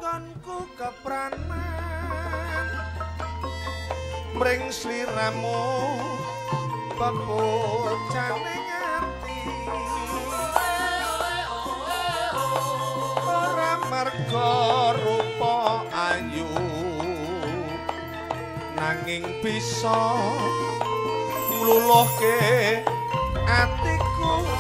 nggonku kepranan mring sliramu pepocane ngati ora marga rupa ayu nanging bisa ngluluhke atiku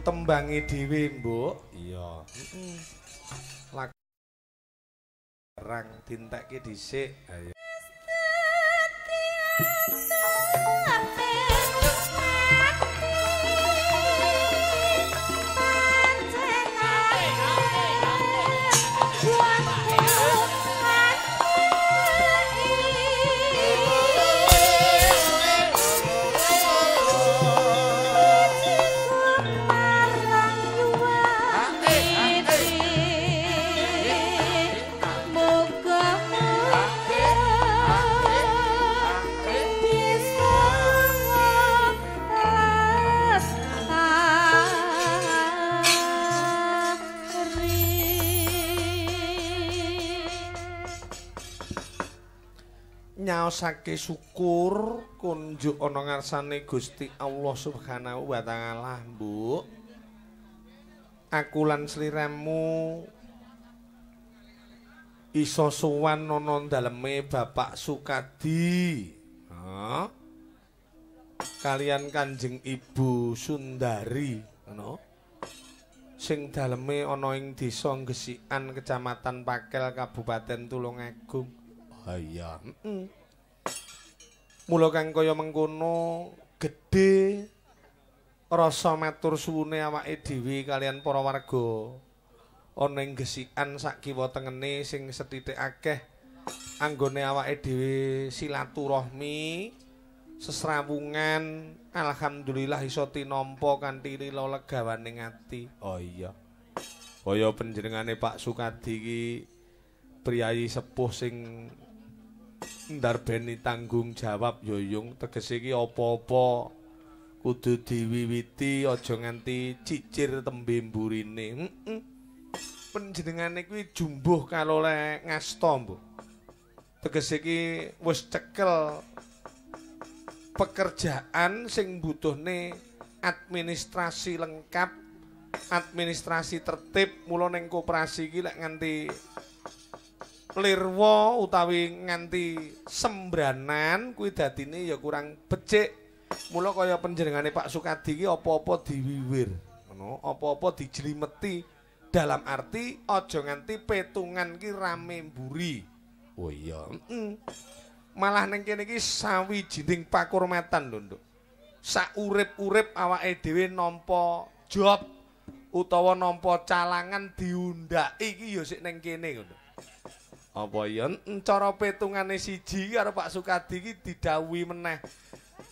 tembangi dhewe, Mbok. Iya. Lagi rang dintekke dhisik. Ayo. Nyaosake syukur kunjuk ana ngarsane Gusti Allah Subhanahu wa taala, Mbok. Aku lan sliramu iso sowan ana daleme Bapak Sukadi. Ha? Kalian Kanjeng Ibu Sundari, ngono. Sing daleme ana ing Desa Gesikan, Kecamatan Pakel, Kabupaten Tulungagung. Ha iya, Mula kang kaya mengkono gedhe rasa matur suwune awake dhewe kalian para warga ana ing Gesikan sak kiwa tengene sing sethithik akeh anggone awake dhewe silaturahmi sesrawungan. Alhamdulillah iso tinampa kanthi lila legawaning ati. Oh iya. Kaya panjenengane Pak Sukadi iki priyayi sepuh sing ndarbeni tanggung jawab yoyong, tegese iki apa-apa kudu diwiwiti aja nganti cicir tembe mburine. Panjenengane kuwi jumbuh kaloleh ngasta, Mbok. Tegese iki wis cekel pekerjaan sing butuhne administrasi lengkap, administrasi tertib. Mula ning koperasi iki lek nganti lirwa utawi nganti sembranan kuwi dadine ya kurang becik. Mula kaya panjenengane Pak Sukadi iki apa-apa diwiwir, ngono, apa-apa dijlimeti dalam arti aja nganti petungan ki rame mburi. Oh iya, malah ning kene iki sawijining pakurmatan lho, Nduk. Sak urip-urip awake dhewe nampa job utawa nampa calangan diundhaki iki ya sik ning kene ngono. Apa ya cara petungane siji karo Pak Sukadi iki didhawuhi meneh.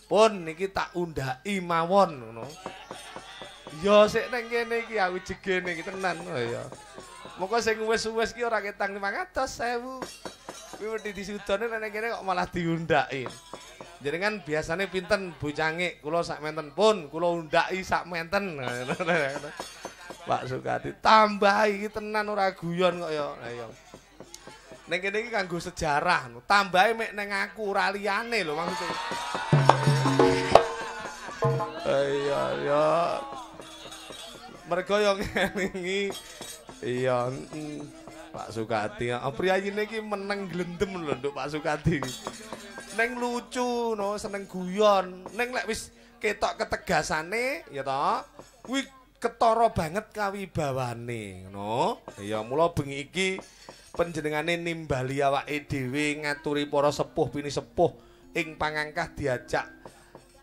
Pun niki tak undhaki mawon ngono. Ya sik ning kene iki aku jegene iki tenan ya. Moko sing wis-wis ki ora ketang 500.000. Kuwi wedi disudone ning kene kok malah diundhaki. Jenengan biasane pinten Bu Cangik, kula sak menten pun, kula undaki sak menten. Pak Sukadi tambahi iki tenan ora guyon kok ya. Lah ya. Ning kene iki kanggo sejarah, tambahi mek ning aku ora liyane lho maksudnya. Iya ya. Mergo yo ngene iki iya Pak Sukadi. Priyayine iki meneng glendem lho nduk Pak Sukadi. Neng lucu no seneng guyon. Neng lek wis ketok ketegasane ya ta. Kuwi ketara banget kawibawane no. Ya mula bengi iki panjenengane nimbali awake dhewe ngaturi para sepuh pini sepuh ing pangangkah diajak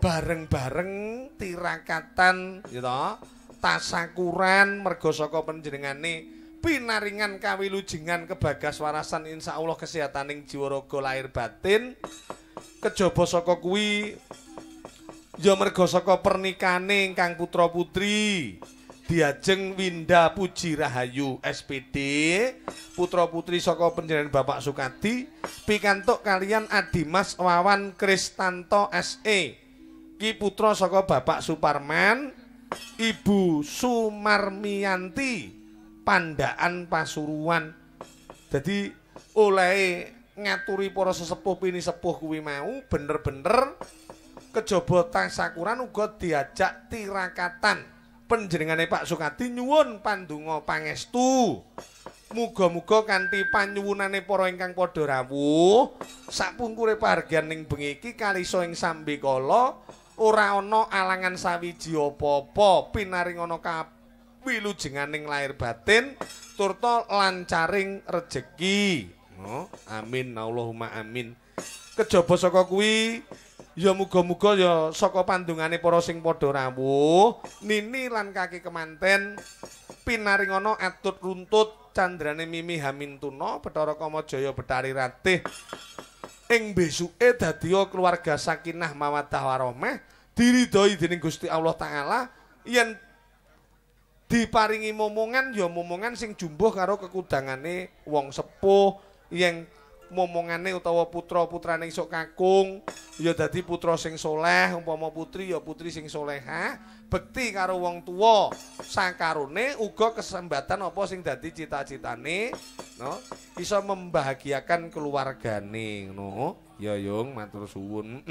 bareng-bareng tirakatan ya ta. Tasakuran merga saka panjenengane pinaringan kawilujengan kebagaswarasan insyaallah kesehataning jiwa raga lahir batin. Kejaba saka kuwi ya merga saka pernikahane ingkang putra-putri diajeng Winda Puji Rahayu SPD putra-putri saka panjenengan Bapak Sukadi pikantuk kalian Adimas Wawan Kristanto SE ki putra saka Bapak Suparman Ibu Sumarmiyanti Pandaan Pasuruan. Jadi oleh ngaturi para sesepuh pini sepuh kuwi mau bener-bener kejaba tasakuran uga diajak tirakatan panjenengane Pak Sukadi nyuwun pandonga pangestu muga-muga kanthi panyuwunane para ingkang padha rawuh sapungkure pahargyan ning bengi iki kalisa ing sambekala ora ana alangan sawiji apa-apa pinaring ana kawilujenganing lahir batin turta lancaring rejeki. Oh, amin Allahumma amin. Kejaba saka kuwi ya muga-muga ya saka pandungane para sing padha rawuh nini lan kaki kemanten pinaringana atut runtut candrane Mimi Hamintuna Bathara Kamajaya Betari Ratih ing besuke dadiya keluarga sakinah mawaddah warahmah diridhoi dening Gusti Allah taala yen diparingi momongan ya momongan sing jumbuh karo kekudangane wong sepuh yang momongane utawa putra-putrane isuk kakung ya dadi putra sing soleh umpama putri ya putri sing soleha bekti karo wong tuwa sakarone uga kesempatan apa sing dadi cita-citane no iso membahagiakan keluargane ngono ya yung matur suwun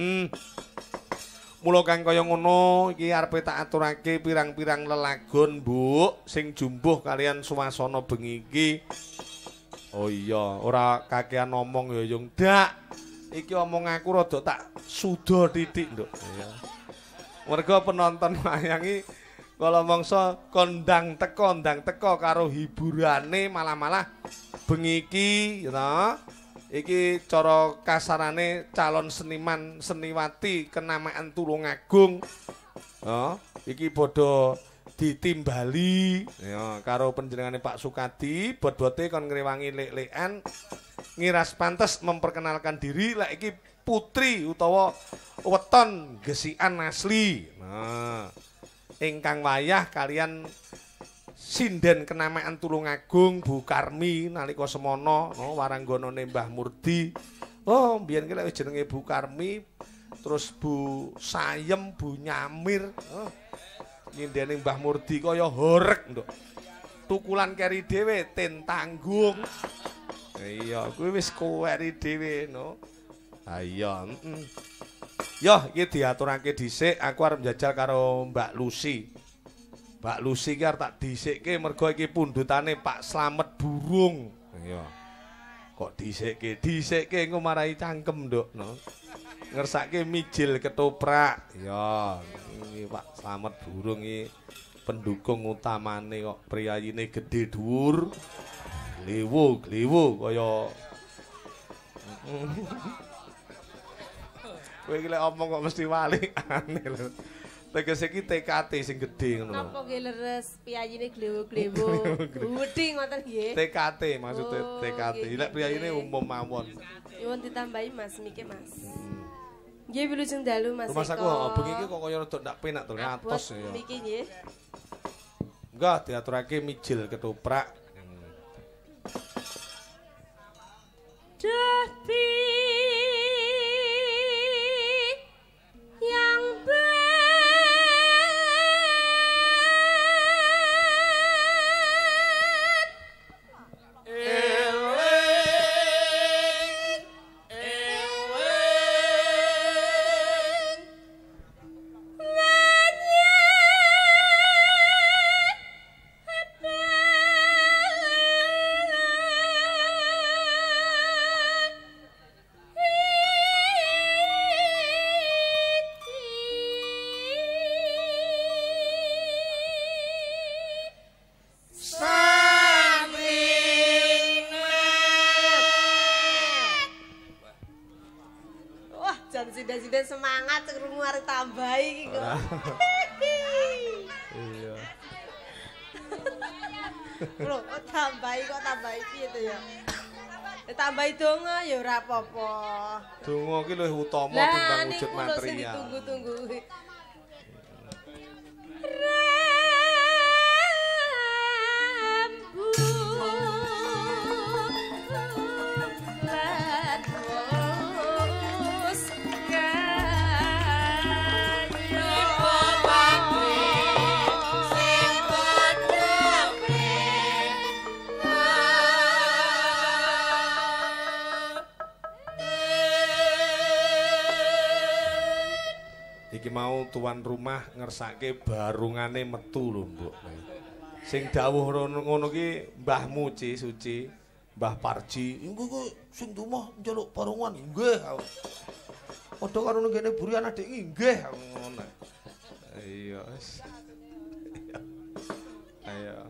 mula kang kaya ngono iki arepe tak aturake pirang-pirang lelagon Mbuk sing jumbuh kalian suasana bengi iki. Oh iya, ora kakean ngomong ya yung dak. Iki omong aku rada tak suda titik, Nduk. Iya. Merga penonton wayangi kala mangsa kondang teko karo hiburane malah-malah bengi iki ya ta. Iki cara kasarane calon seniman seniwati kenamaan Tulungagung. Ya, iki padha ditimbali ya karo panjenengane Pak Sukadi bot-bote kon ngrewangi lek-lekan ngiras pantes memperkenalkan diri lek iki putri utawa weton gesikan asli. Nah, ingkang wayah kalian sinden kenamaan Tulungagung Bu Karmi nalika semana no warangganane Mbah Murdi. Oh, mbiyen ki lek jenenge Bu Karmi terus Bu Sayem, Bu Nyamir. Oh. Nyindene Mbah Murdi kaya horeg, Nduk. Tukulan keri dhewe ten tanggung. Iya, kuwi wis keri dhewe, no. Ha iya, Yo, iki diaturake dhisik, aku arep njajal karo Mbak Lucy. Mbak Lucy iki arep tak dhisikke mergo iki pundutane Pak Slamet Burung. Iya. Kok dhisikke engko marai cangkem, Nduk, no. Ngersake mijil ketoprak. Ya, ini Pak Slamet Burung iki pendukung utamane kok priyayine gedhe dhuwur. Glewo kaya kowe iki lek omong kok mesti wali aneh lho. Tegese iki TKT sing gedhe ngono. Napa nggih leres piyayine glewo-glewo. Wedi ngoten nggih. TKT maksudnya TKT. Lek priyayine umum mawon. Nyuwun ditambahi Mas niki Mas. Nggih wilujeng dalu Mas Eko. Mas aku bengi iki kok kaya rada ndak penak to ngatos ya. Niki nggih. Enggak diaturake mijil ketoprak. Dadi Dadi semangat krungu arep tambahi iki kok. Iya. Lho, tambahi piye to ya? Tambahi donga ya ora apa-apa. Donga ki luwih utama timbang wujud material. Ditunggu-tunggu. Iki mau tuan rumah ngersake barungane metu lho, Mbok. Sing dawuh ngono ki Mbahmu Suci, Mbah Parji. Engko kok sing dumah njaluk barungan nggih. Padha karo ngene burian adik nggih ngono. Iya wis. Ayo.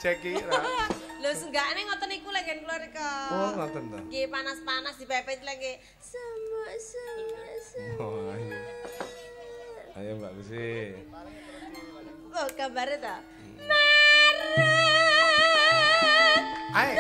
Jeki ra. Lho senggakne ngoten niku lek ngen keluarga. Oh, ngoten to. Nggih panas-panas dipepet lek nggih. Oh, ayo. Ayo Mbak Gusi. Oh, gambare ta? Ayo.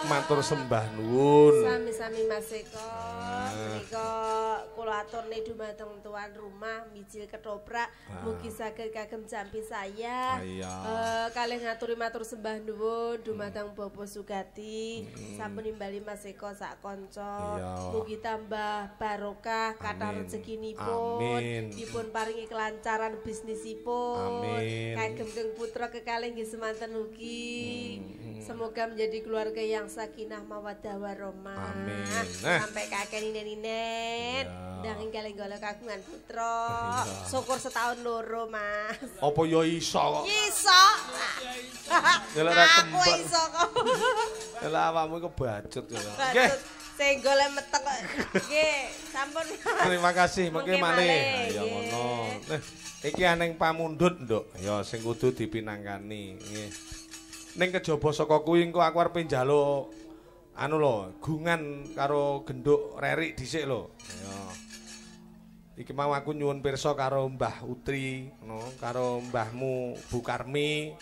Matur sembah nuwun. Sami-sami Mas Eko. Menika kula aturne dumateng tuan rumah mijil ketoprak mugi saged kagem jampi saya. Kalih ngaturi matur sembah nuwun dumateng Bapak Sugati sampun nimbali Mas Eko sak kanca. Mugi tambah barokah kathah rezekinipun, dipun paringi kelancaran bisnisipun. Kagem keng putra kekalih nggih semanten ugi. Semoga menjadi keluarga yang sakinah mawaddah warahmah. Amin. Sampai kakek ninen-ninen ndang kalih golek kagungan putra. Syukur setahun loro, Mas. Apa ya iso kok? Iso. Ya ora kembar. Iso kok. Lah awakmu kebacut ya. Nggih. Sing golek metek kok. Nggih, sampun. Terima kasih, mengke malih. Ya ngono. Iki aneng pamundhut, Nduk. Ya sing kudu dipinangkani. Nggih. Ning kejaba saka kuwi engko aku arep njaluk anu lho, gungan karo genduk rerik dhisik lho. Ya. Iki mau aku nyuwun pirsa karo Mbah Utri, ngono, karo mbahmu Bu Karmi.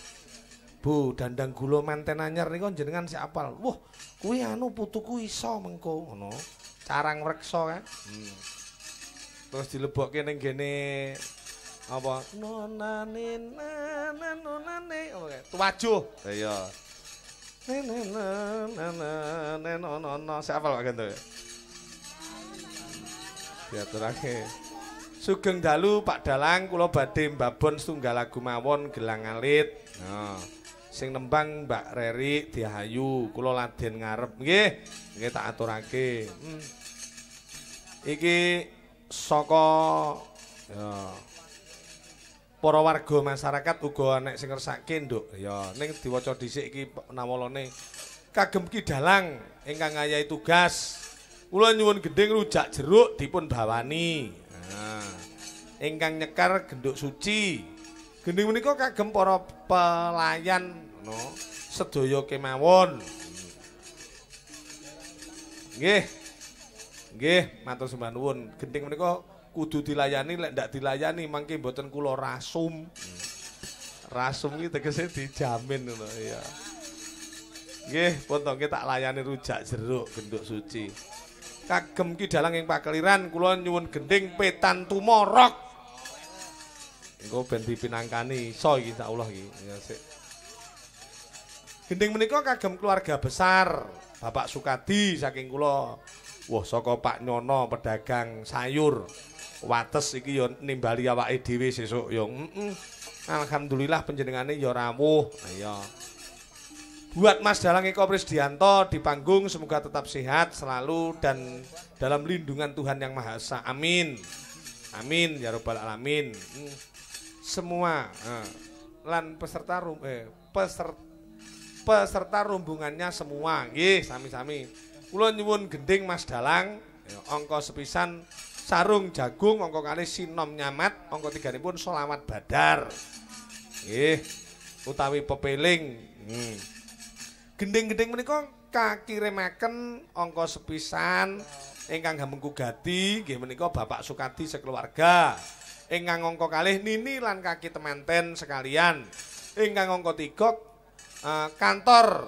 Bu, dandang gula manten anyar niku jenengan sik apal. Wah, kuwi anu putuku iso mengko, ngono. Carang reksa kan. Terus dilebokke ning gene apa? Nonane nonane tuwajuh. Iya. Nenono siapa lho gitu. Diaturake. Sugeng dalu Pak Dalang kula badhe mbabon setunggal lagu mawon Gelang Alit. Nah, sing nembang Mbak Reri Dihayu, kula laden ngarep nggih. Nggih tak aturake. Iki saka ya para warga masyarakat uga nek sing ngersake nduk. Ya ning diwaca dhisik iki nawalane kagem Ki Dalang ingkang ngayahi tugas. Kula nyuwun gending rujak jeruk dipun bawani. Nah, ingkang nyekar genduk suci. Gending menika kagem para pelayan no sedaya kemawon. Nggih. Nggih, matur sembah nuwun. Gending menika kudu dilayani, lek ndak dilayani mangke mboten kula rasum. Rasum iki tegese dijamin ngono ya. Nggih, pun to tak layani rujak jeruk genduk suci. Kagem Ki Dalang ing pakeliran kula nyuwun gending petan tumorok. Engko ben dipinangkani iso iki insyaallah iki. Ya sik. Gending menika kagem keluarga besar Bapak Sukadi saking kula. Wah, saka Pak Nyono pedagang sayur. Wates iki ya nimbali awake dhewe sesuk ya. Alhamdulillah panjenengane ya rawuh. Ya. Buat Mas Dalang Eko Prisdianto di panggung semoga tetap sehat selalu dan dalam lindungan Tuhan Yang Maha Esa. Amin. Amin ya rabbal alamin. Semua lan peserta rombongannya semua nggih sami-sami. Kula nyuwun gending Mas Dalang angka sepisan sarung jagung, angka kalih sinom nyamat, angka tiganipun selawat badar. Nggih utawi pepeling. Gending-gending menika kakirimaken angka sepisan ingkang gamengku gati nggih menika Bapak Sukadi sekeluarga. Ingkang angka kalih Nini lan kaki temanten sekalian. Ingkang angka 3 kantor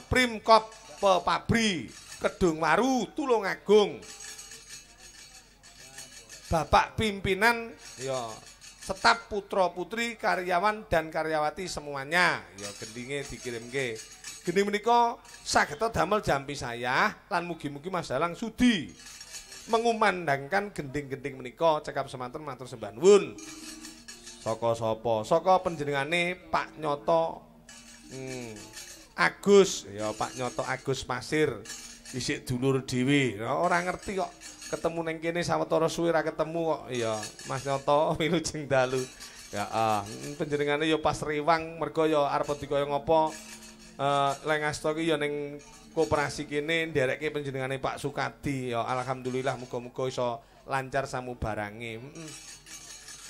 Primkop Pabri Kedung Waru Tulungagung. Bapak pimpinan ya staf putra-putri karyawan dan karyawati semuanya ya gendinge dikirimke. Gending menika saged damel jampi saya lan mugi-mugi Mas Dalang sudi mengumandangkan gending-gending menika cekap semanten matur sembah nuwun. Saka sapa? Saka panjenengane Pak Nyoto Agus ya Pak Nyoto Agus Pasir isik dulur dhewe. Ora ngerti kok ketemu ning kene sawetara suwe ra ketemu kok. Iya, Mas Nyoto wilujeng dalu. Ya panjenengane ya pas riwang mergo ya arep dikaya ngopo Lengasto ki ya ning koperasi kene nderekke panjenengane Pak Sukadi ya alhamdulillah muga-muga iso lancar samubarange.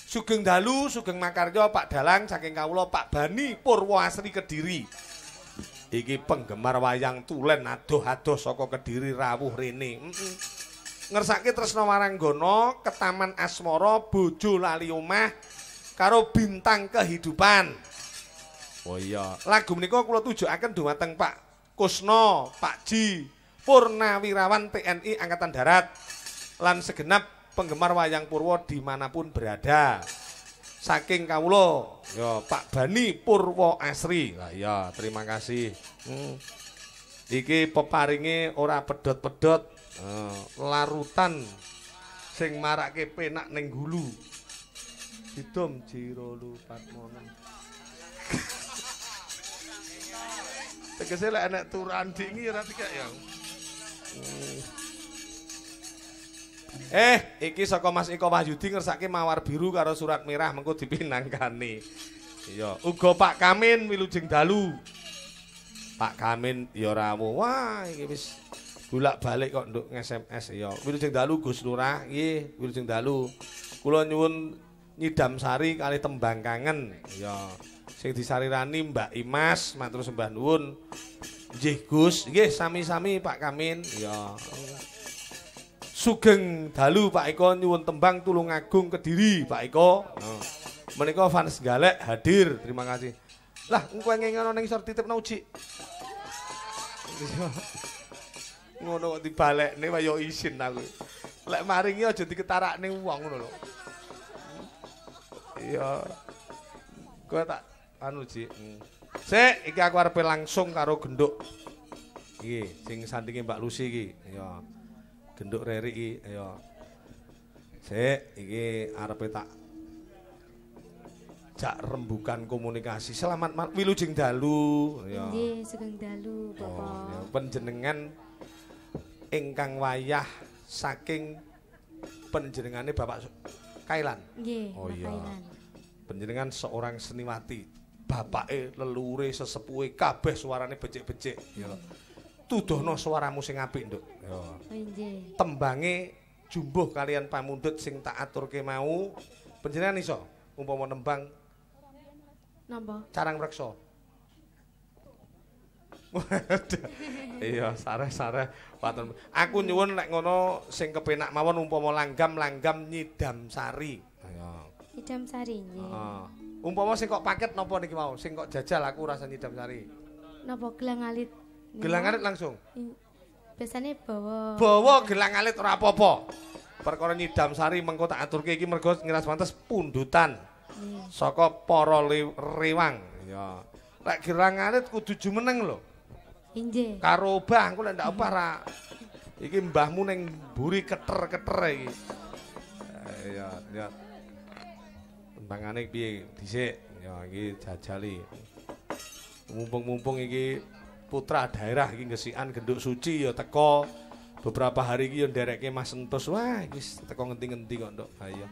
Sugeng dalu, sugeng makarya Pak Dalang saking kawula Pak Bani Purwoasri Kediri. Iki penggemar wayang tulen adoh-adoh saka Kediri rawuh rene. Ngersake tresna waranggana ke Taman Asmara bojo lali omah karo bintang kehidupan. Oh iya, lagu menika kula tujukaken dhumateng Pak Kusno, Pak Ji, Purnawirawan TNI Angkatan Darat lan segenap penggemar wayang Purwo dimanapun berada. Saking kawula ya Pak Bani Purwoasri. Lah ya, terima kasih. Iki peparinge ora pedhot-pedhot, larutan sing marake penak ning gulu. Didom jiro lu Patmono. Tegese lek enek turan dingi ora dikek ya. Iki saka Mas Eko Wahyudi ngersake mawar biru karo surat merah mengko dipinangkani. Iya, uga Pak Kamin wilujeng dalu. Pak Kamin ya rawuh. Wah, iki wis bolak-balik kok nduk SMS ya. Wilujeng dalu Gus Lurah, nggih, wilujeng dalu. Kula nyuwun nyidam sari kali tembang kangen. Ya, sing disarirani Mbak Imas, matur sembah nuwun. Nggih Gus, nggih sami-sami Pak Kamin. Ya. Sugeng dalu Pak Eko nyuwun tembang Tulungagung Kediri Pak Eko. Menika fans galek hadir, terima kasih. Lah engko ngono ning isor titipno Uji. Ngono kok dibalekne wae isin aku. Lek maringi aja diketarakne wong ngono lho. Iya. Kowe tak anu Ji. Sik, iki aku arepe langsung karo genduk. Iki sing sandinge Mbak Lucy iki. Ya. Genduk Reri iki, ya. Sik, iki arepe tak jak rembukan komunikasi. Selamat wilujeng dalu, ya. Nggih, sugeng dalu, Bapak. Oh, ya. Panjenengan ingkang wayah saking panjenengane Bapak Kailan. Nggih, oh, iya. Kailan. Panjenengan seorang seniwati. Bapake, lelure, sesepuhe kabeh suarane becik-becik, ya. Tuduhno suaramu sing apik, Nduk. Ya. Oh, nggih. Tembange jumbuh kalian pamundhut sing tak aturke mau, panjenengan iso umpama nembang napa? Carang Reksa. Iya, sareh-sareh waton. Aku nyuwun nek ngono sing kepenak mawon umpama langgam Nyidam Sari. Iya. Nyidam Sari nggih. Heeh. Umpama sing kok paket napa niki mau? Sing kok jajal aku rasa Nyidam Sari. Napa gelang alit? Gelang alit langsung. Biasane bawa. Bawa gelang alit ora apa-apa. Perkara Nyidam Sari mengko tak aturke iki mergo ngiras pantes pundutan. Saka para rewang. Ya. Lek gelang alit kudu jumeneng lho. Nggih. Karo obah engko lek ndak obah ra. Iki mbahmu ning mburi keter-keter iki. Ya. Tembangane piye dhisik? Ya iki jajali. Mumpung iki putra daerah iki ngesikan genduk suci ya teko. Beberapa hari iki yo nderekke Mas Entus. Wah, wis teko ngendi-ngendi kok, Nduk. Ha iya.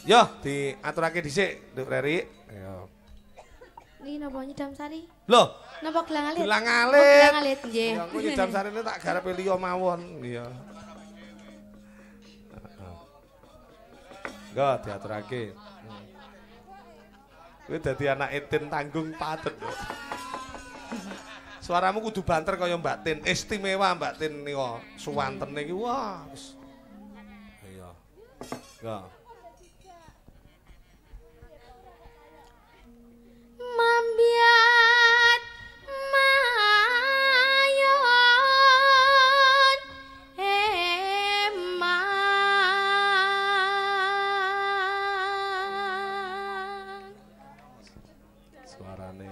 Yo, diaturake dhisik, Nduk Reri. Ya. Niki napa Nyidam Sari? Loh, napa gelang alit? Gelang alit. Oh, gelang alit nggih. Ya, aku Nyidam Sari tak garepe liya mawon. Iya. Heeh. Enggak diaturake. Kowe dadi anak Etin tanggung patut, Nduk. Suaramu kudu banter kaya Mbak Tin, istimewa Mbak Tin nika. Suwantene iki wah wis. Iya. Enggak. Mambiat mayon eman. Suarane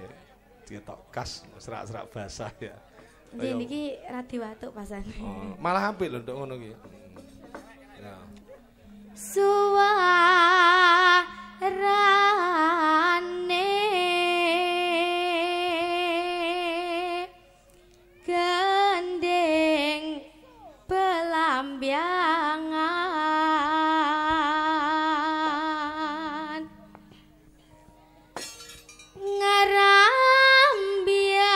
ketok kas serak-serak basah ya. Nggih niki radi watuk pasane. Oh, malah apik lho nduk ngono iki. Ya. Suarane gending pelambyangan ngarambiai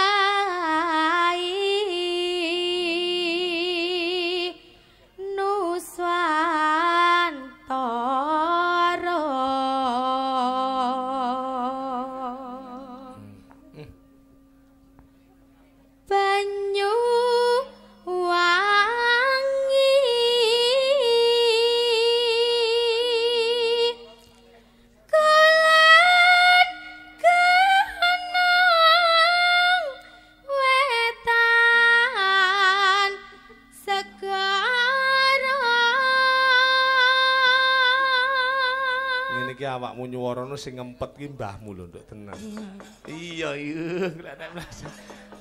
Nuswantara. Banyu wangi kulan kenang wetan segara. Ngene iki awakmu nyuwarane sing ngempet ki mbahmu lho nduk tenan. Iya iya.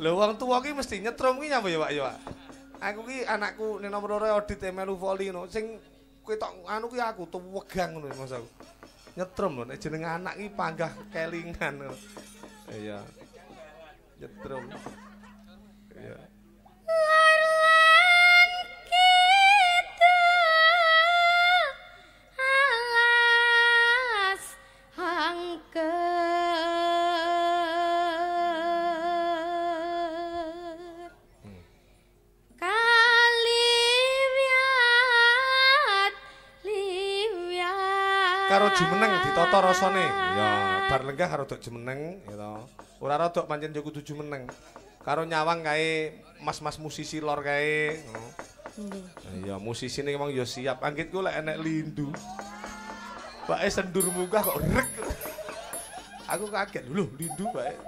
Lho wong tuwa ki mesti nyetrum ki nyapa ya Pak ya Pak. Aku ki anakku ning nomor 2 audit melu voli ngono. Sing kowe tok anu ki aku tuwegang ngono Mas aku. Nyetrum lho nek jeneng anak ki panggah kelingan ngono. Iya. Nyetrum. Iya. Lan kidul alas angker kaliwiat liwiat Karo jumeneng ditata rasane. Ya, bar lenggah karo dok jumeneng ya to. Ora rodok pancen yo kudu jumeneng. Karo nyawang kae mas-mas musisi lor kae. Iya, musisi ning emang yo siap. Anggitku lek enek lindu. Bae sendur munggah kok rek. Aku kaget lho, lindu bae.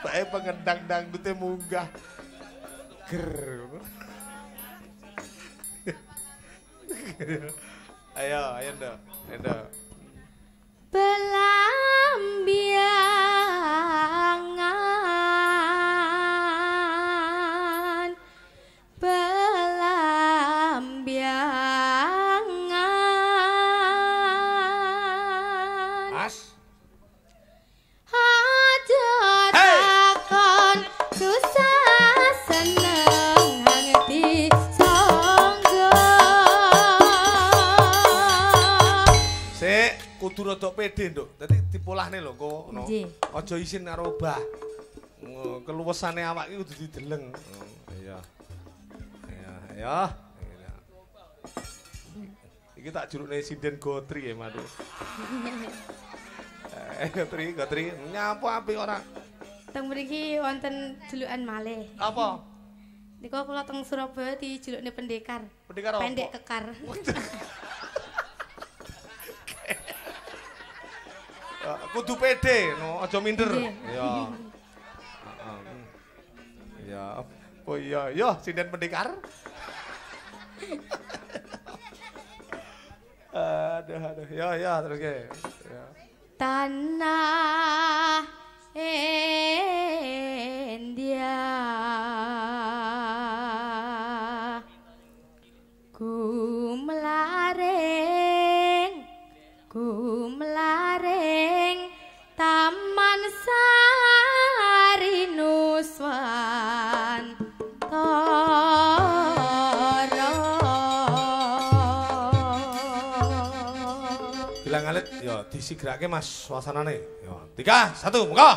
Bae pengendang dangdute munggah. Ger. Ayo, ayo Nduk. Nduk. Belambiangan belambiangan As aja takon susah seneng hangeti sangga sik kudu rada pede Nduk. Dadi dipolahne lho kok ngono. Aja isin karo obah. Keluwesane awak iki kudu dideleng. Iya. Iya, ayo. Iki tak jurukne sinden Gotri ya, Mas. Gotri, nyapa apik ora? Teng mriki wonten julukan malih. Apa? Niku kula teng Surabaya dijulukne pendekar. Pendekar apa? Pendek kekar. Kudu pede, no, aja minder. Iya. Iya. Oh iya, yo sinden pendekar. Aduh. Ya, terus ke. Ya. Tanah India ku melaring Taman Sari Nuswantara Bilang alit, yo disigrake Mas suasanane. Yo, 3, 1, monggo.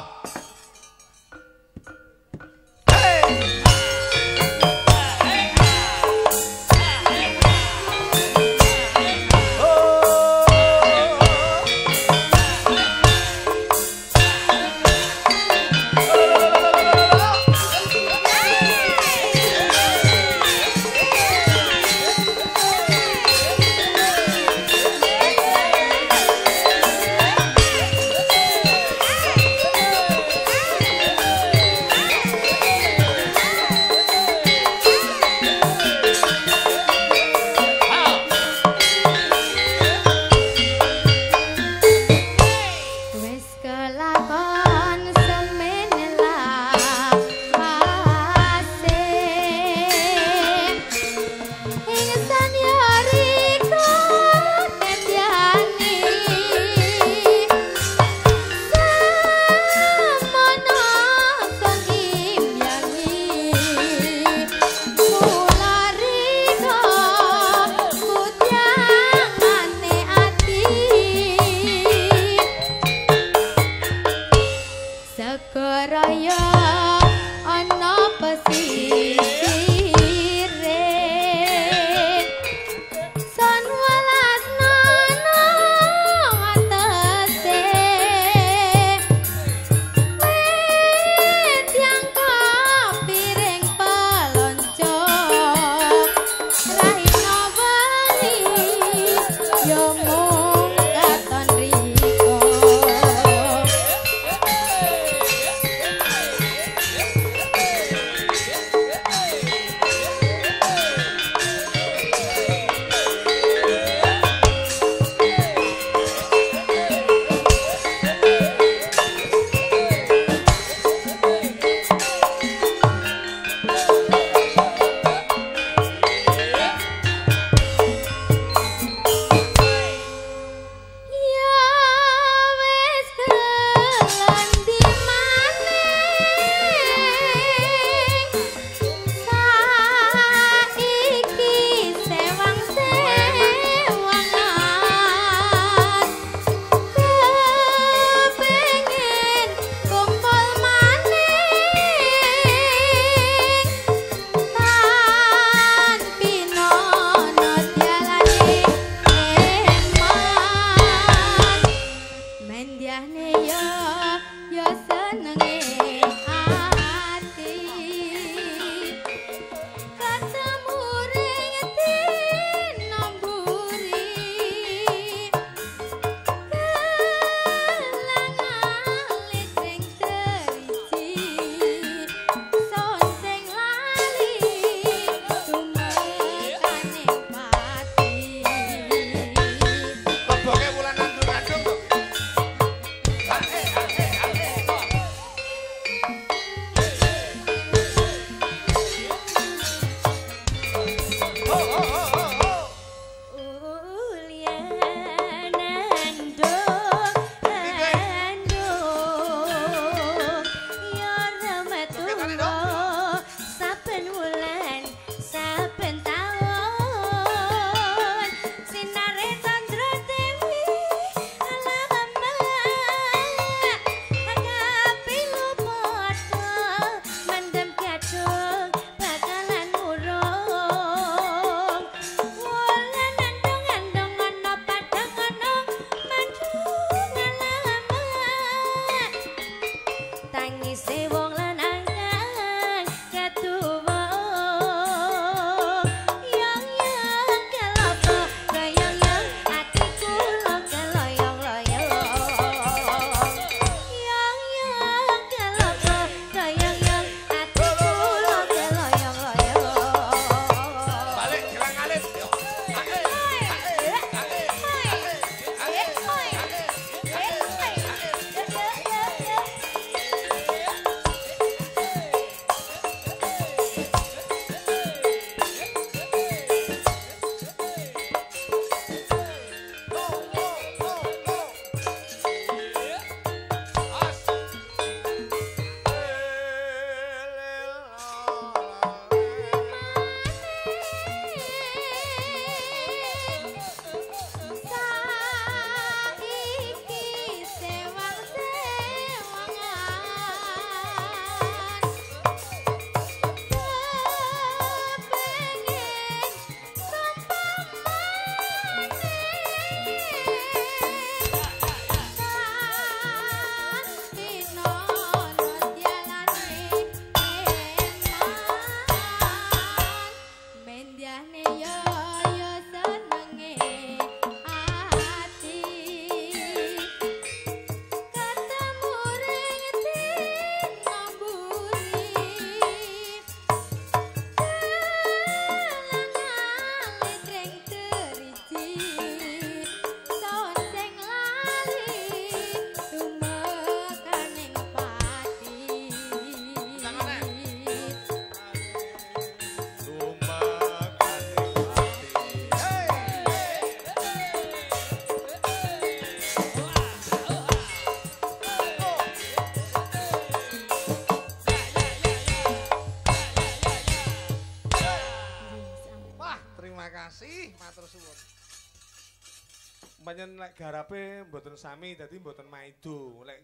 Panjen lek garape mboten sami dadi mboten maido. Lek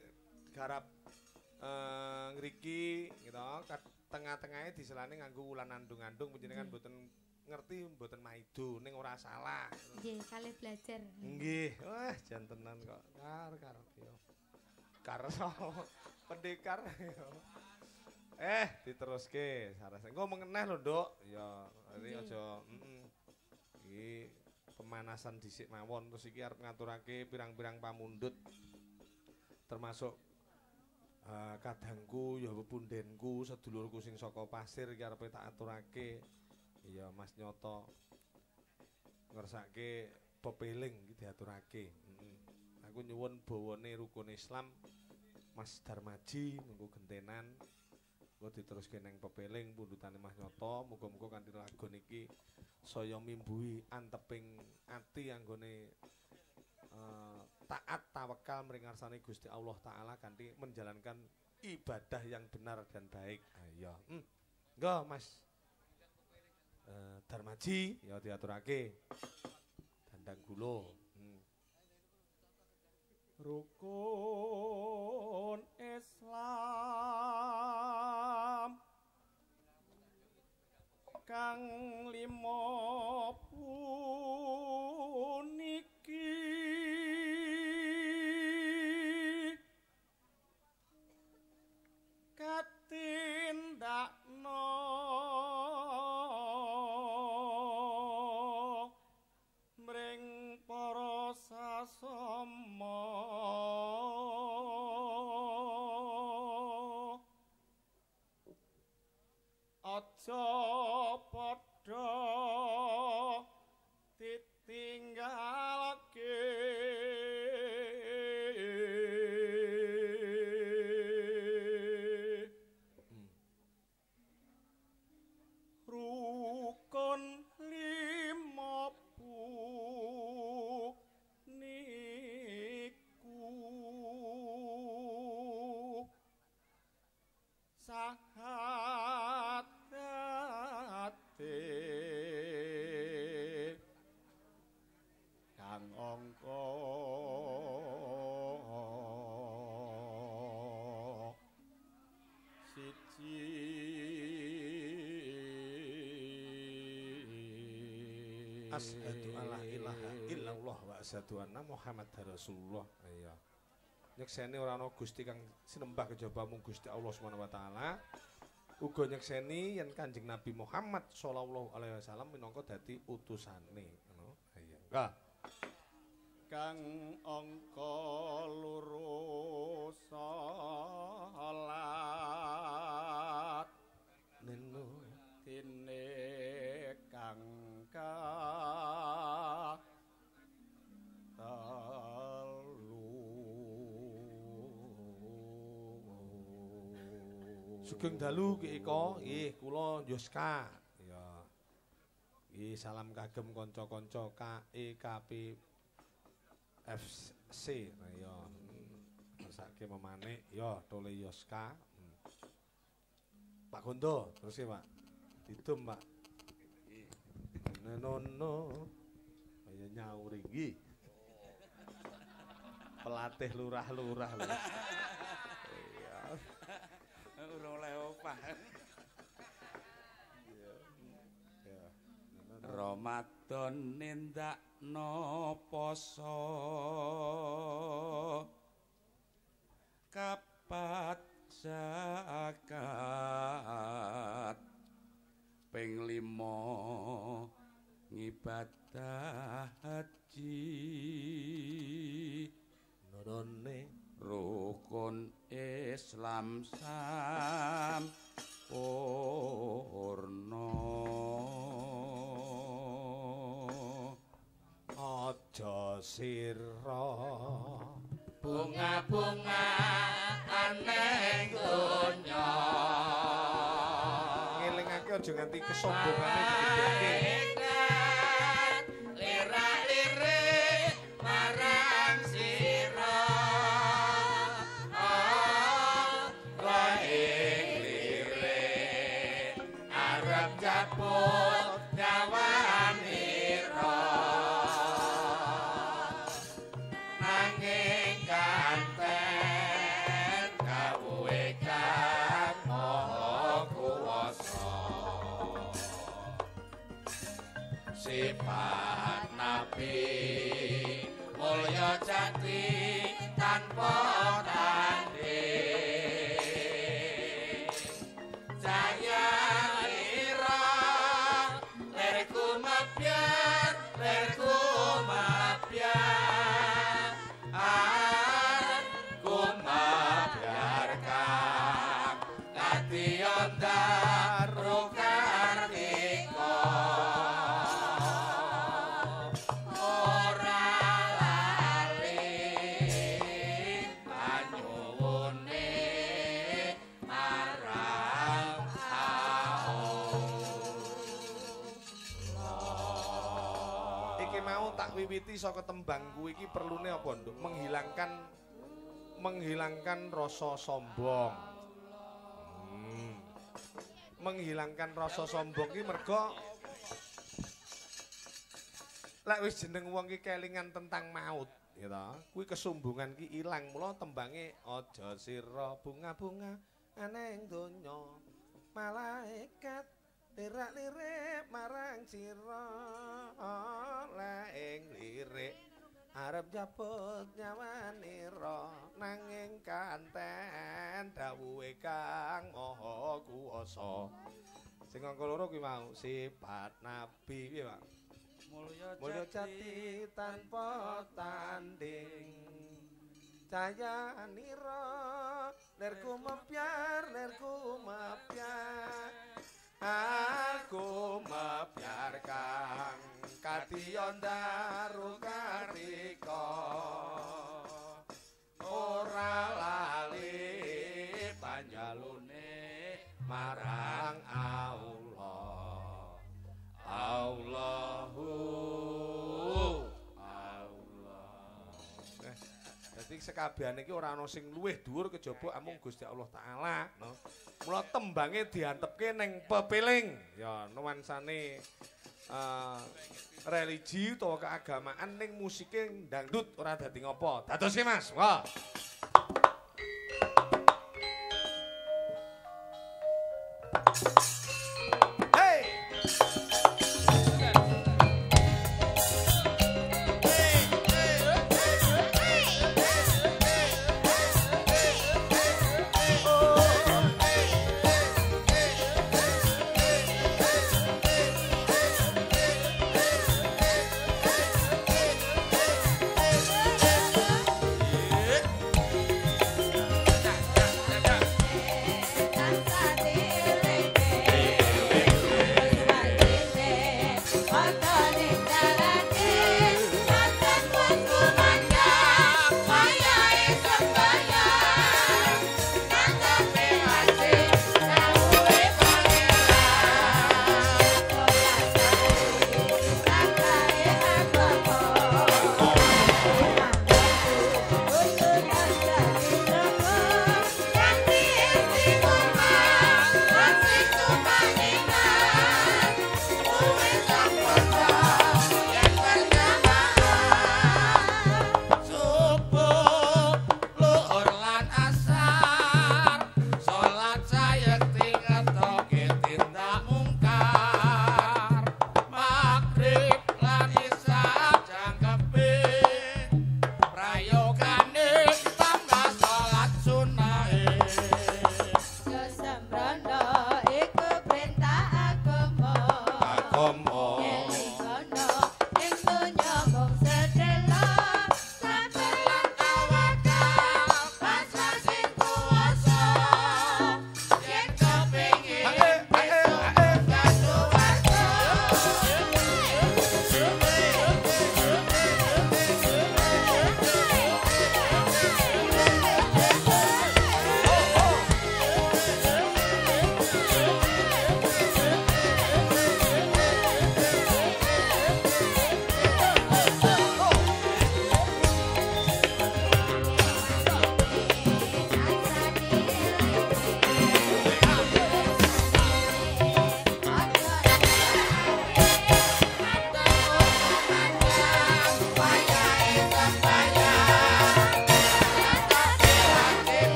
garap ngriki gitu tengah-tengahe diselane nganggo wulan andung-andung panjenengan mboten ngerti mboten maido ning ora salah. Nggih, kalih belajar. Nggih. Wah, jantenan kok kar yo. Karso pendekar yo. Diteruske sarase. Engko mengeneh lho, Nduk. Ya, iki aja iki pemanasan dhisik mawon terus iki arep ngaturake pirang-pirang pamundhut termasuk kadangku ya pundenku sedulurku sing saka pasir iki arepe tak aturake iya Mas Nyoto ngersake pepeling iki diaturake aku nyuwun bawane rukun Islam Mas Darmaji mengko gentenan engko diteruske nang pepeling pundhutane Mas Nyoto muga-muga kanthi lagu niki saya mimbuhi anteping ati anggone taat tawakal mring ngarsane Gusti Allah taala kanthi menjalankan ibadah yang benar dan baik. Ayo. Nggo Mas Darmaji ya diaturake. Dandang kula. Rukun Islam kang lima puniki katindakna mring para sasama aja padha ditinggalke rukun lima niku sahatate kang angka siji asyhadu alla ilaha illallah wa asyhadu anna muhammadar rasulullah. Iya. Nyekseni ora ana gusti kang sinembah kejaba mung Gusti Allah Subhanahu wa taala. Uga nyekseni yen Kanjeng Nabi Muhammad sallallahu alaihi wasallam minangka dadi utusane, ngono. Iya. Enggak. Kang angka loro salat nenu dene kang Sugeng dalu Ki Eko, nggih kula Yoska. Ya. Nggih salam kagem kanca-kanca KEKP FC. Nah ya. Marsake memanik ya Tole Yoska. Pak Gondo, terus ya Pak. Didum Pak. Nono. Kaya nyaur iki. Pelatih lurah-lurah lho. Iya. Ora oleh opah. Ya. Ramadan nindakno poso kapat zakat ping 5 ngibadah haji nurune rukun Islam sampurna aja sira bunga-bunga aneh donya ngelingake aja nganti kesombongane digedheke lirak-lirik marang sira lirik arep jabut nyawanira sifat nabi mulya jati tanpa tanding jaya ira lerku mabyan aku mabiarkan katiyon daru kartika ora lali panyuwune marang iki mau tak wiwiti saka tembangku iki perlune apa nduk menghilangkan rasa sombong. Menghilangkan rasa sombong ki mergo lek wis jeneng wong ki kelingan tentang maut, ya ta. Kuwi kesombongan ki ilang. Mula tembange aja sira bunga-bunga aneng donya. Malaikat lirak-lirik marang sira lek ing lirik arep jabut nyawanira nanging kanten dawuhe Kang Maha Kuwasa. Sing angka loro kuwi mau sifat nabi piye, Pak? Mulya jati tanpa tanding cayanira lerku mapyar aku mabiarkan katiyon daru kartika ora lali panjalune marang Allah Allahu Allah. Dadi sekabehane iki ora ana sing luwih dhuwur kejaba amung Gusti Allah taala, no. Mula tembange diantepke ning pepiling ya nuansane religi utawa keagamaan ning musike dangdut ora dadi ngopo. Dadoske Mas. Wah. Hey.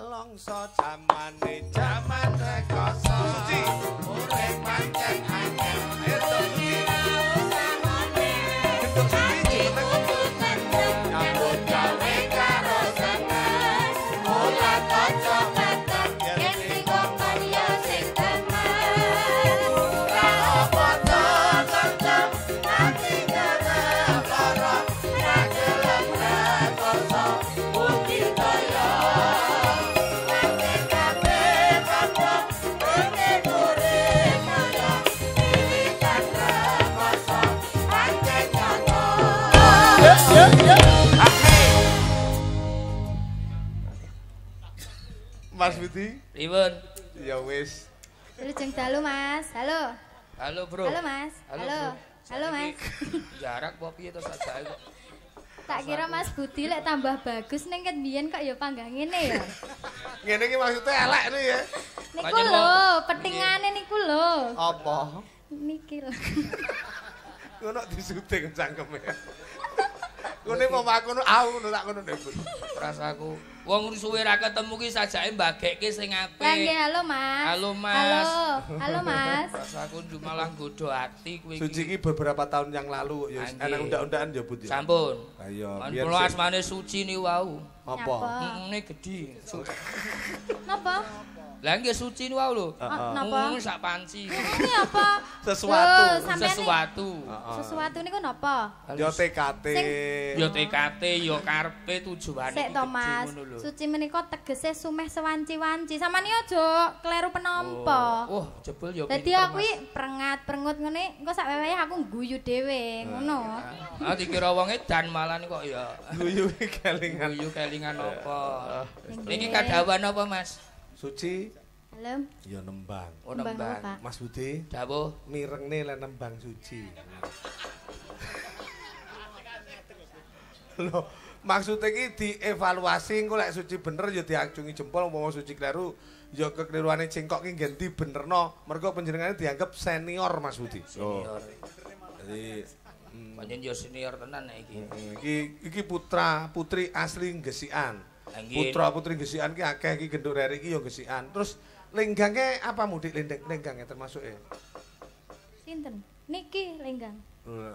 Nelongso jamane jaman rekoso suci urip pancen angel itu suci gendong suci nyambut gawe karo seneng ora kaca batak yen sing kok ya sing temen ora apa tentem ati kare lara ra gelem rekoso bukti kaya Mas Widi, Pripun? ya wis. Lujeng dalu, Mas. Halo. Halo, Bro. Halo, Mas. Halo. Halo, Mas. Jarak apa piye to sajake kok. Tak kira Mas Budi lek tambah bagus ning ket biyen kok ya panggah ngene ya. Ngene iki maksudnya elek nih ya. Niku lho, petingane niku lho. Apa? Niki lho. Ngono disuting cangkeme. Ngene apa aku ngono tak ngono nek. Rasaku wong suwe ra ketemu ki sajake mbagekke sing apik. Lah nggih, halo, Mas. Halo, Mas. Halo. Halo, Mas. Rasaku malah nggodho ati kowe iki. Suci iki beberapa tahun yang lalu ya Anjir. ana undak-undakan ya Bud ya. Sampun. Ayo, Kan biar kula sih. asmane Suci ni wau. Apa? Ngene gedhi. Napa? Lah nggih Suci ni wau lho. Napa? Sak panci. Ini apa? Sesuatu. Loh, sampean Sesuatu. Sesuatu niku napa? Yo TKT. Yo TKT yo karepe tujuane Sik to, Mas. Suci menika tegese sumeh sewanci-wanci. Samane aja kleru penampa. Oh, jebul yo Dadi aku iki prengat-prengut ngene, engko sak wewehe aku guyu dhewe, ngono. Ah dikira wong edan malah kok ya Guyu kelingan. guyu kelingan apa. Nggih. Niki kadawan apa, Mas? Suci Halo. ya nembang. Oh, Nembang nembang. apa, Pak? Mas Budi Dawuh. mirengne le nembang suci. Loh, maksudnya iki dievaluasi engko lek suci bener ya diacungi jempol umpama suci kleru ya kekeliruane cengkok ki ganti benerno mergo panjenengane dianggap senior Mas Budi. Senior. Jadi Pancen yo senior tenan nek iki. iki putra putri asli Gesikan. Nggih. Putra putri Gesikan ki akeh iki genduk reri iki ya Gesikan. Terus lenggange apa mudik lenggange termasuk Sinten? Niki lenggang.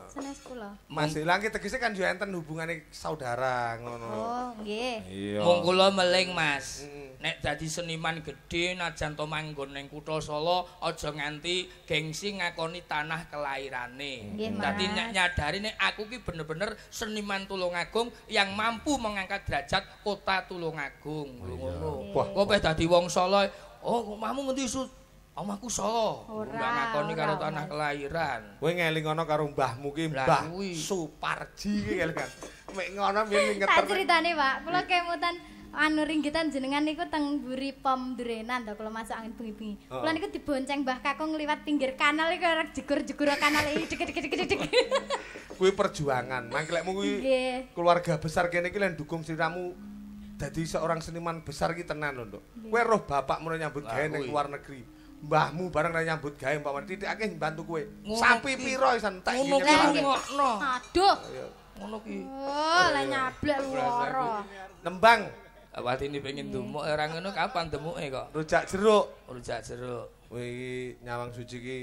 Senes kula. Mas Ilang ki tegese kan yo enten hubungane saudara ngono. Oh, nggih. Iya. Mung kula meling, Mas. Mm. Nek dadi seniman gedhe najan to manggon ning kutha Solo aja nganti gengsi ngakoni tanah kelairane. Nggih, Mas. Dadi nyadari nek aku ki bener-bener seniman Tulungagung yang mampu mengangkat derajat kota Tulungagung. Ngono. Wah, Kowe dadi wong Solo, oh omahmu ngendi Sut? Omahku Solo. Ora, Nggak ngakoni karo ora, tanah Mas. kelahiran. kowe ngelingono karo mbahmu ki Lah, Mbah kuwi. Suparji ki kelingan. Mek ngono biyen Tak ngeter. critane, Pak. Kula kemutan anu ringgitan jenengan niku teng mburi pom Durenan to kula masuk angin bengi-bengi. Kula niku dibonceng Mbah Kakung liwat pinggir kanal iku ora jegur-jegur kanal iki dik. Kuwi perjuangan. Mangkelekmu kuwi Nggih. keluarga besar kene iki lan dukung sliramu dadi seorang seniman besar ki tenan lho, Nduk. Kowe roh bapakmu nyambut gawe ning kuwi. luar negeri. Mbahmu bareng nyambut gawe umpamane titikake mbantu kowe. Ngono Sapi ki. piro isan tak Ngono ki nyekake. ngokno. Aduh. Ngono ki. Oh, lah nyablek loro. Nembang Awatine pengen ndemuk ora ngono kapan demuke kok. rujak jeruk. Rujak jeruk. Kowe iki nyawang suci ki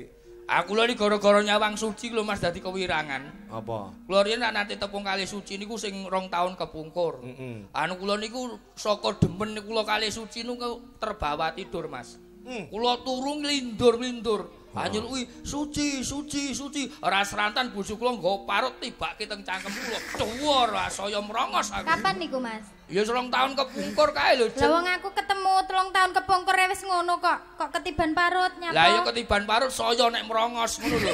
Aku lho iki gara-gara nyawang suci lho Mas dadi kewirangan. apa? Kula riyen nate tepung kali suci niku sing 2 tahun kepungkur. Heeh. Anu kula niku saka demen kula kali suci niku terbawa tidur Mas. Kula turu nglindur-nglindur. Anjir kuwi suci. Ora serantan bojo kula nggo parut tibake teng cangkem kula. Dhuwur saya merongos aku. Kapan niku, Mas? Ya 2 tahun kepungkur kae lho. Lah wong aku ketemu 3 tahun kepungkur wis ngono kok. Kok ketiban parut nyapa? Lah ya ketiban parut saya nek merongos ngono lho.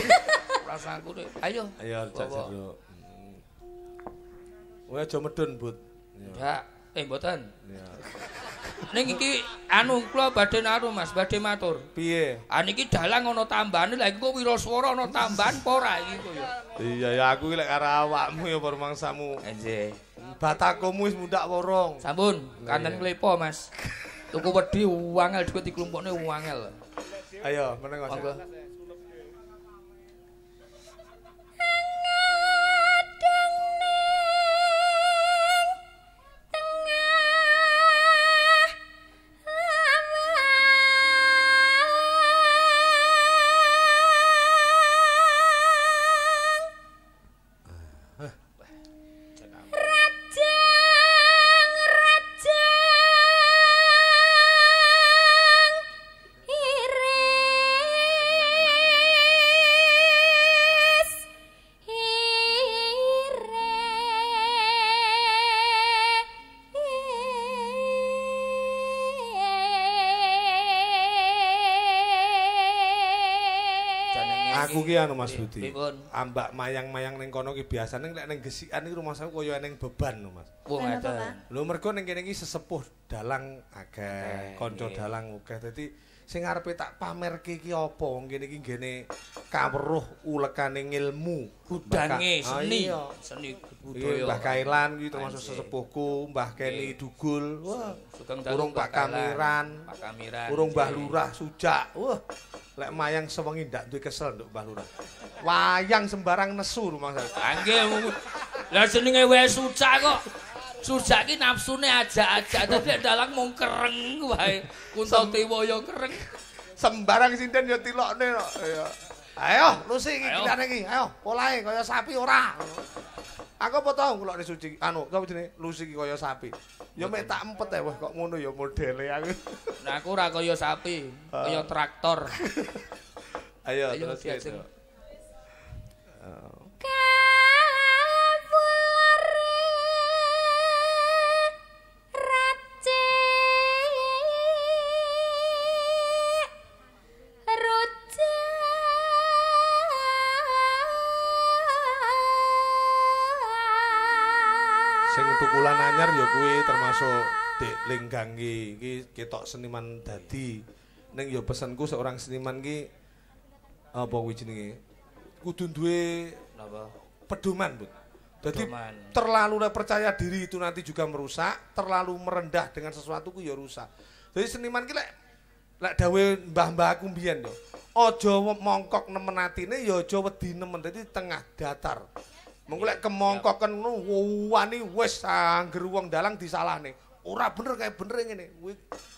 Rasaku nek. Ayo. Ayo rujak Bawa. jeruk. Kowe aja medun, Bud. Ndak, mboten. Ya. Ning iki anu kula badhe naru Mas, badhe matur. Piye? Niki dalang ana tambane, lha iki kok wiraswara ana tambahan apa ora iki kok ya. Iya ya aku lek karo awakmu ya permangsamu. Nggih. Batakomu wis mundak worong. Sampun, kanten klepo Mas. Tuku wedi wangel dhuwit diklumpukne wangel. Ayo, meneng Mas. Monggo. Aku ki anu Mas Budi. Pripun? Ambak mayang-mayang ning kono ki biasane nek ning gesikan iki rumah saya kaya eneng beban lho Mas. Wong ada. Lho mergo ning kene iki sesepuh dalang akeh, kanca dalang akeh. Dadi sing arepe tak pamerke iki apa? Wong kene iki nggene kawruh ulekane ngilmu, Gudange seni. Seni budaya. Mbah Kailan kuwi termasuk sesepuhku, Mbah Keni Dugul. Wah, Sugeng urung Pak Kamiran. Pak Kamiran. Urung Mbah Lurah Sujak. Wah. Lek mayang sewengi ndak duwe kesel nduk Mbah Lurah. Wayang sembarang nesu rumah saya. Nggih. Lah jenenge wae Sujak kok. Sujak ki nafsune aja-aja dadi dalang mung kereng wae. Kuntadewa ya kereng. Sembarang sinden ya tilokne kok. Ya. Ayo, lusi iki kilane iki. Ayo, polahe kaya sapi ora. Aku apa tau ngelokne suci. Anu, apa jenenge? Lusi iki kaya sapi. Ya mek tak empet wah kok ngono ya modele aku. Nah aku ora kaya sapi, kaya traktor. Ayo terus gitu. Sing tukulan anyar ya kuwi termasuk Dek Lenggang iki ketok seniman dadi. Ning ya pesenku seorang seniman ki apa kuwi jenenge? Kudu duwe Napa? pedoman, Bud. Jadi Pedoman. terlalu percaya diri itu nanti juga merusak, terlalu merendah dengan sesuatu ku ya rusak. Jadi seniman ki lek dawe mbah-mbahku mbiyen yo. Aja mongkok nemen atine ya aja wedi nemen. Dadi tengah datar. Mengko lek kemongkoken ngono wani wis angger wong dalang disalahne. Ora bener kae bener ngene. Kuwi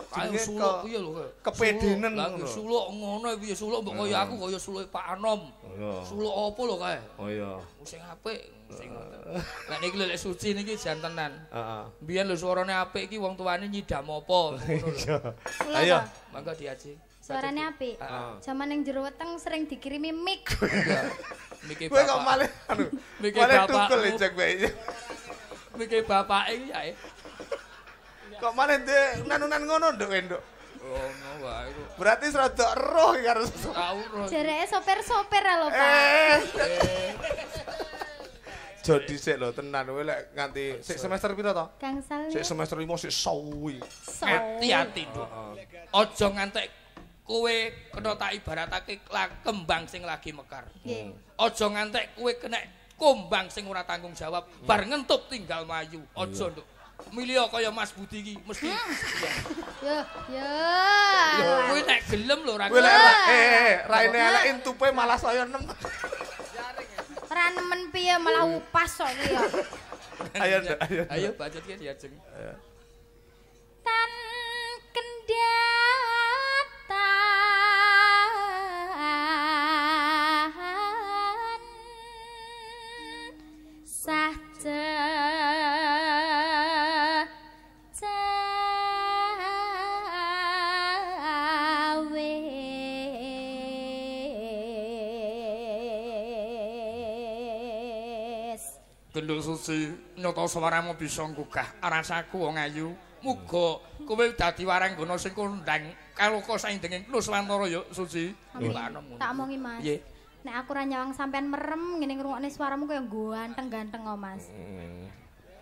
Kae suluk piye lho. kepedenen ngono. Lah suluk ngono piye suluk mbok kaya aku kaya suluk Pak Anom. Suluk apa lho kae? Oh iya. Sing apik sing ngoten. Lah niki lek suci niki jan tenan. Heeh. Biyen lho suarane apik iki wong tuane nyidam apa ngono lho. Ayo. Mangga diaji. Suarane apik. Jaman ning jero weteng sering dikirimi mic. Miki Kowe kok bapak. malah anu. Miki Malah bapak. tukul cek bae. Miki bapake iki ae. Kok malah ndek nanunan ngono nduk nduk. Oh, ngono wae kok. Berarti serodok roh iki karo Tau roh. Jareke sopir-sopir lho, Pak. Jodi sik lho tenan kowe lek nganti sik semester pira to? Gangsal. Sik semester 5 sik sawi. Hati-hati, Nduk. Aja ngantek kowe kena tak ibaratake kembang sing lagi mekar. Nggih. Aja ngantek kowe kena kumbang sing ora tanggung jawab bar ngentup tinggal mayu. Aja, Nduk. Milih kaya Mas Budi iki mesti. Yo. Kowe nek gelem lho ora. Kowe lek raine elek intupe malah saya nem. Ora nemen piye malah upas kok iki ya. Ayo, Nduk, ayo. Ayo bacot ki diajeng. Tan kendatan sahja Gendul suci nyata swaramu bisa nggugah rasaku wong ayu. Muga kowe dadi waranggana sing kondang kaloka saindenging Nuswantara ya suci. Tak omongi Mas. Nggih. Nek aku ora nyawang sampean merem ngene ngrungokne suaramu kaya ganteng-ganteng kok Mas.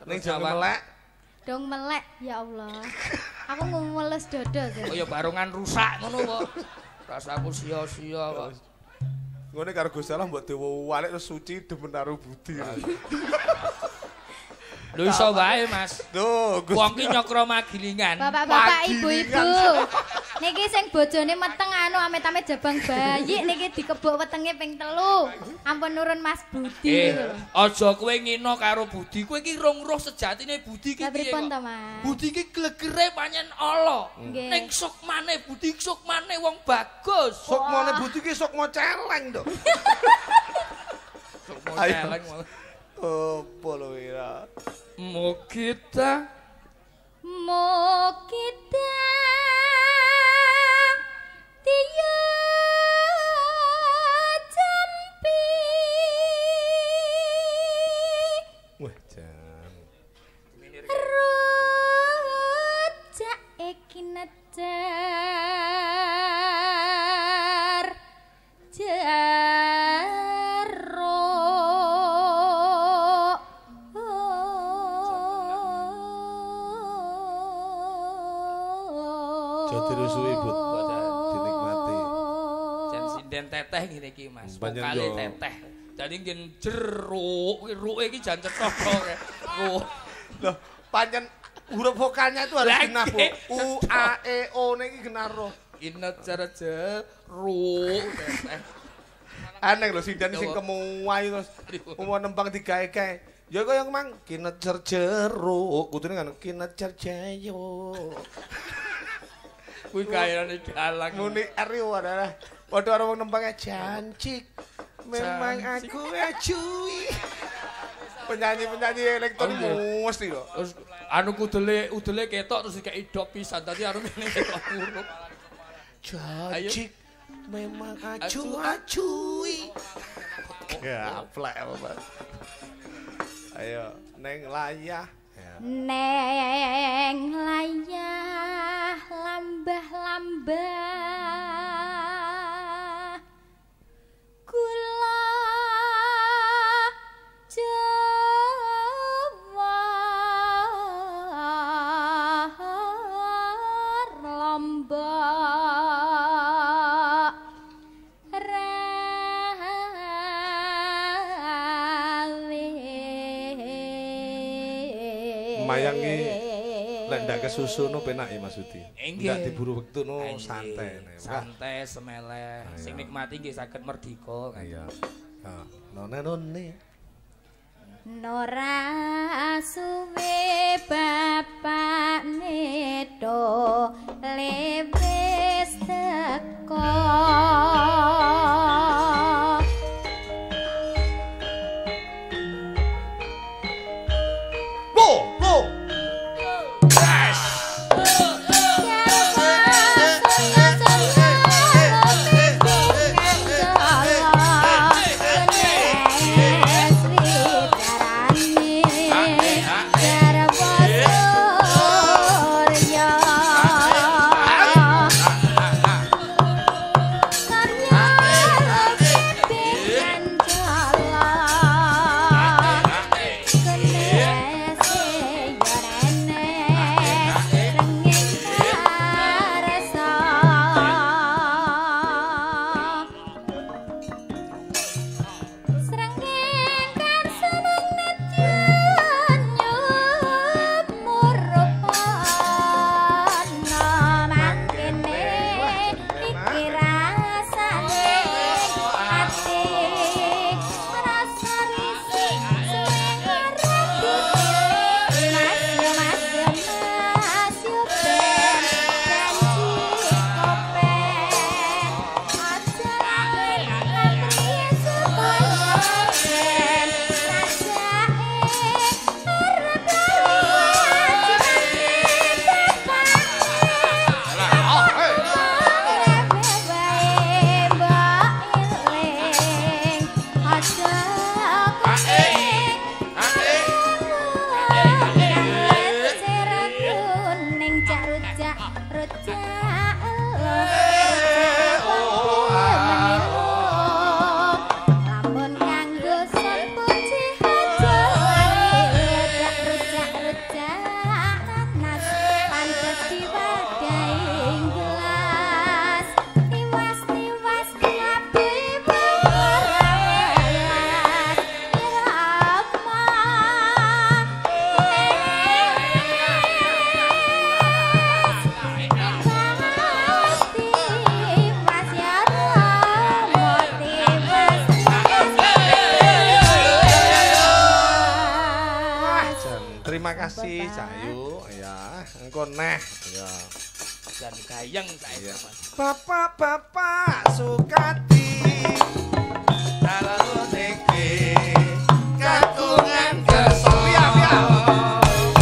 Ning jane melek. Dong melek ya Allah. Aku ngules dodo. Kaya barongan rusak ngono kok. Rasaku sia-sia kok. Ngene karo Gusti Allah mbok diwalik terus suci demen karo budi. Lho iso wae, Mas. Duh, Wong ki nyokro magilingan. Bapak-bapak, ibu-ibu. Niki sing bojone meteng anu amit-amit jabang bayi niki dikebuk wetenge ping 3. Ampun nurun Mas Budi. Aja kowe ngino karo Budi. Kowe iki rong roh sejatine Budi ki Lah piye pripun kok? to, Mas? Budi ki glegere pancen ala. Nggih. Ning sukmane Budi sukmane wong bagus. Sukmane budi ki sukma celeng to. Sukma Ayo. celeng malah. Opo lho ira. Mokita tiya jampi Wah, jan. rujak iki necer jar Aja dirusui, Bu. Dinikmati. Jan sinden teteh ngene iki, Mas. Panjen Vokale yo. teteh. Dadi ngen jeruk, ruke iki jan cetha Ruh. Loh, pancen huruf vokalnya itu harus genah, Bu. U A E O niki genah roh. Inet jeruk teteh. Aneh lho sinden sing kemuwai terus umur nembang digawe-gawe. Ya kaya mang kinecer jeruk, kudune kan kinecer jayo. Kuwi gaerane dalang. Muni R yo adalah padha karo wong nembangnya jancik. Memang aku ajui. Penyanyi-penyanyi elektronik mesti lho. Terus anu udele ketok terus dikek idop pisan. Dadi anu ngene ketok huruf. Jancik. Memang ajui. Gaplek apa. Ayo, neng layah. Neng layah lambah-lambah kula jawar lombok Mayangi lek ndak kesusu no penak ya Mas Udi. Nggih. Ndak diburu wektu no santai. Santai semeleh. Sing nikmati nggih saged merdika. Iya. Ha, none. Nora suwe bapak nedo lebes teko Terima kasih Cahayu ya, engko neh ya. Dan gayeng saiki Mas. Bapak-bapak Sukati dalam niki kagungan kesoya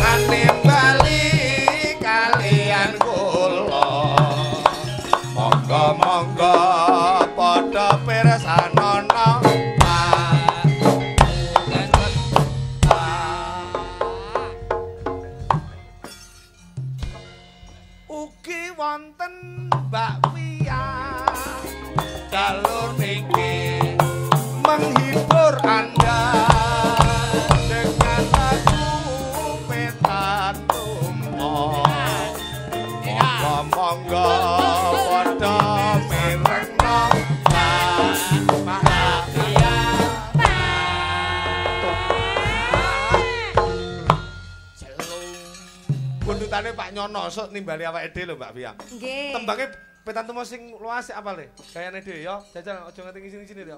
ane bali kalian kula monggo-monggo padha pirsanono wonten Mbak Wia jalur niki menghibur Anda dengan lagu petan tumpah monggo padha mirengno bahagia. Gundutane Pak Nyono sok nimbali awake dhewe lho Mbak Fia. Nggih. Tembange Petantumo sing luas sik apal le? Gayane dhewe ya. Jajal aja nganti ngisi-ngisini ya.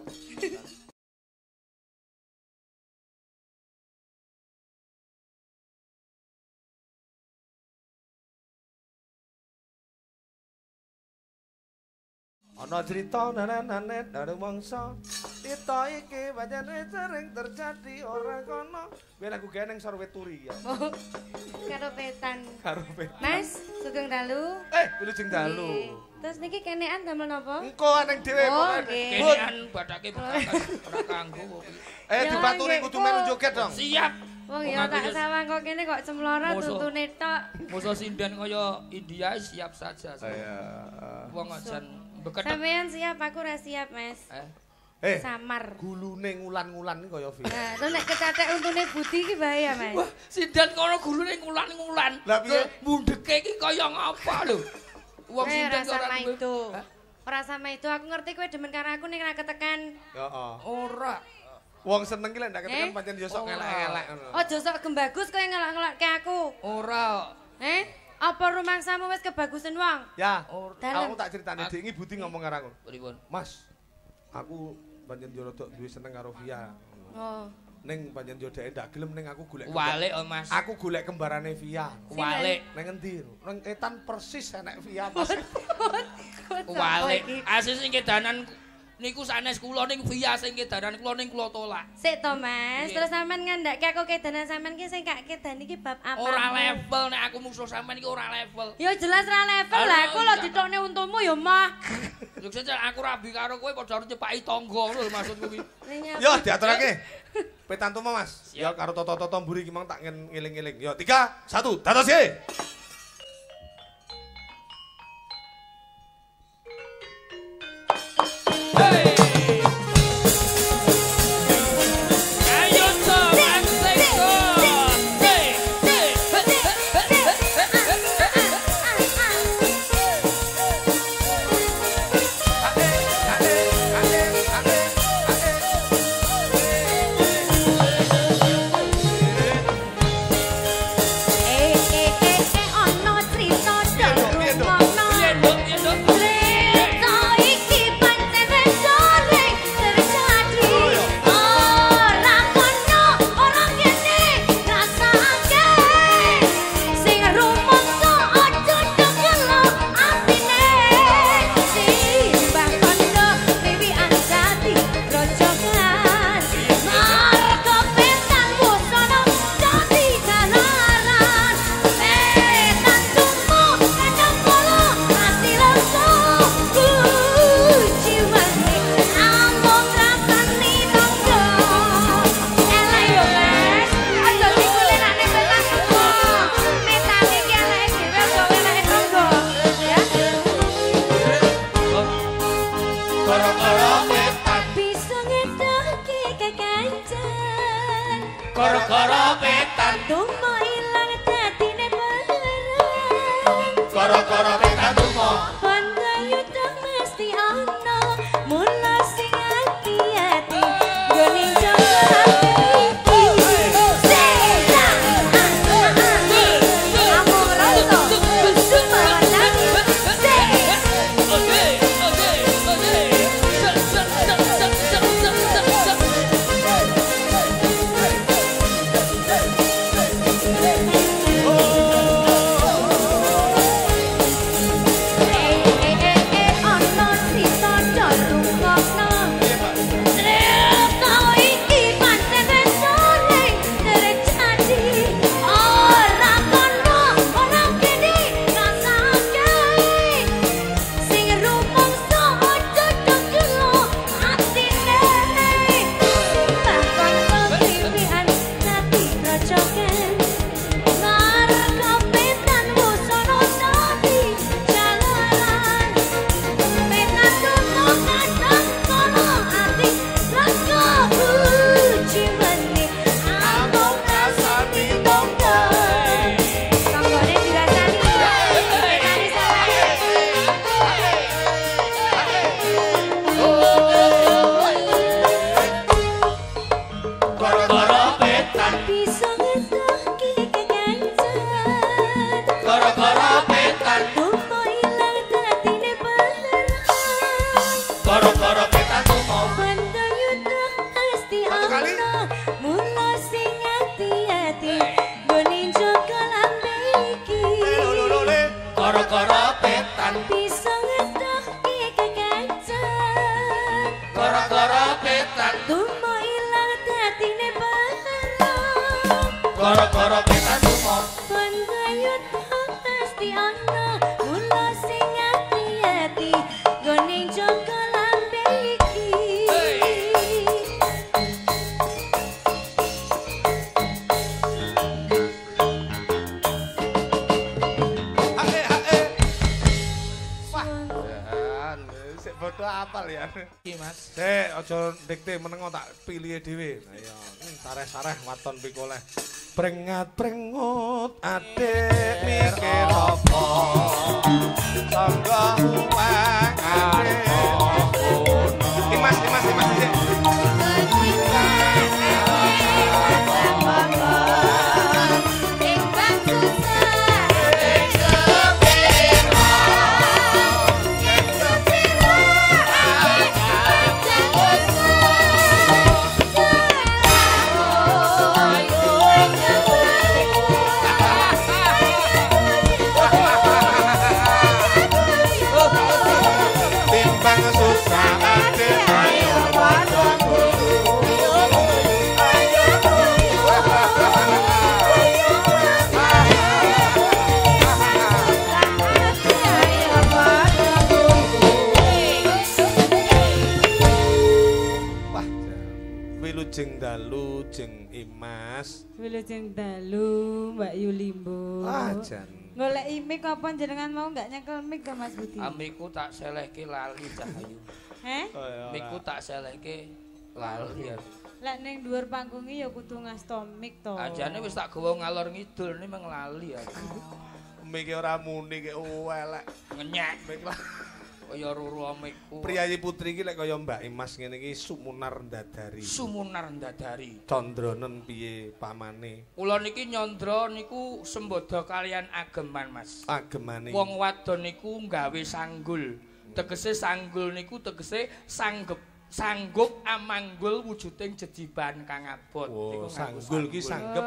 Ana crita nanane dari mangsa. Crita iki pancene sering terjadi ora kono. Kuwi lagu gawe ning Sorwet Turi ya. Karo petan. Karo petan. Mas, sugeng dalu. Wilujeng dalu. Terus niki kenean damel napa? Engko aneng dhewe pokoke. Kenean badake bekakan ora kanggo. Dipaturi kudu melu joget dong. Siap. Wong ya tak sawang kok kene kok cemloro tuntune tok. Musuh sinden kaya India siap saja. Saya wong ajan beketek. Sampeyan siap, aku ora siap, Mas. Samar. Gulune ngulan-ngulan iki kaya Via. Nah, terus nek kecatek untune budi iki bahaya, Mas. Wah, sinden kono gulune ngulan-ngulan. Lah piye mundheke iki kaya ngapa lho? Wong sinden ora itu. Ora sama itu, aku ngerti kowe demen karo aku ning ra ketekan. Heeh. Ora. Wong seneng ki lek ndak ketekan pancen yo sok elek-elek ngono. Aja sok gembagus kowe ngelak-ngelakke aku. Ora. Apa rumangsamu wis kebagusan wong? Ya, aku tak critani Dik, Budi ngomong karo aku. Pripun? Mas, aku pancen yo rada duwe seneng karo Via. Oh. Ning pancen yo dhek ndak gelem ning aku golek. Walik oh Mas. Aku golek kembarane Via. Walik. Ning endi? Ning Etan persis enek Via Mas. Walik. Asis sing kedanan niku sanes kula ning Via sing kedanan kula ning kula tolak. Sik to Mas, terus sampean ngandhake aku kedanan sampean ki sing gak kedan iki bab apa? Ora level nek aku musuh sampean iki ora level. Ya jelas ora level lah, aku lho ditokne untumu ya mah. Yo jajal aku rabi karo kowe padha harus nyepaki tangga lho maksudku kuwi. Yo diaturake. Petantumo Mas. Ya karo toto-toto mburi iki mang tak ngeling-eling. Yo 3 1 dados ye. Hey! Koro-koro petan Tumo ilang dadine bareng Koro-koro petan tumo Pandayuda mesti ana mula sing ati-ati gone jaga petan bisa ngedohi kekancan gara-gara petan tumo ilang datine barang gara-gara petan tumo penggayut pasti ana mula sing ati-ati gone jaga lambe iki Bodoh apal ya. iki Mas Aja ndekte menengo tak pilih dhewe. Ayo, sareh-sareh waton pikoleh. Brengat-brengut adek mikir apa? Sangga uwang adek. Mas sik. Wilujeng dalu jeng Imas. Wilujeng dalu Mbak Yulimbo. Jan. Golek mik apa jenengan mau enggak nyekel mik to Mas Budi? amiku tak selehke lali Cahayu miku tak selehke lali Lek ning dhuwur panggunge ya kudu ngasto mik to. ajane wis tak gawa ngalor ngidul ini meng lali aku Mik ora muni kek elek. ngenyek mik lah kaya ruru amikku Priyayi putri iki lek kaya Mbak Imas ngene iki sumunar ndadari. sumunar ndadari Candranen piye pamane? kula niki nyandra niku sembodo kalian ageman Mas Agemane. wong wadon niku nggawe sanggul tegese sanggul niku tegese sanggup amanggul wujuding jejiban kang abot Oh, sanggul ki sanggep.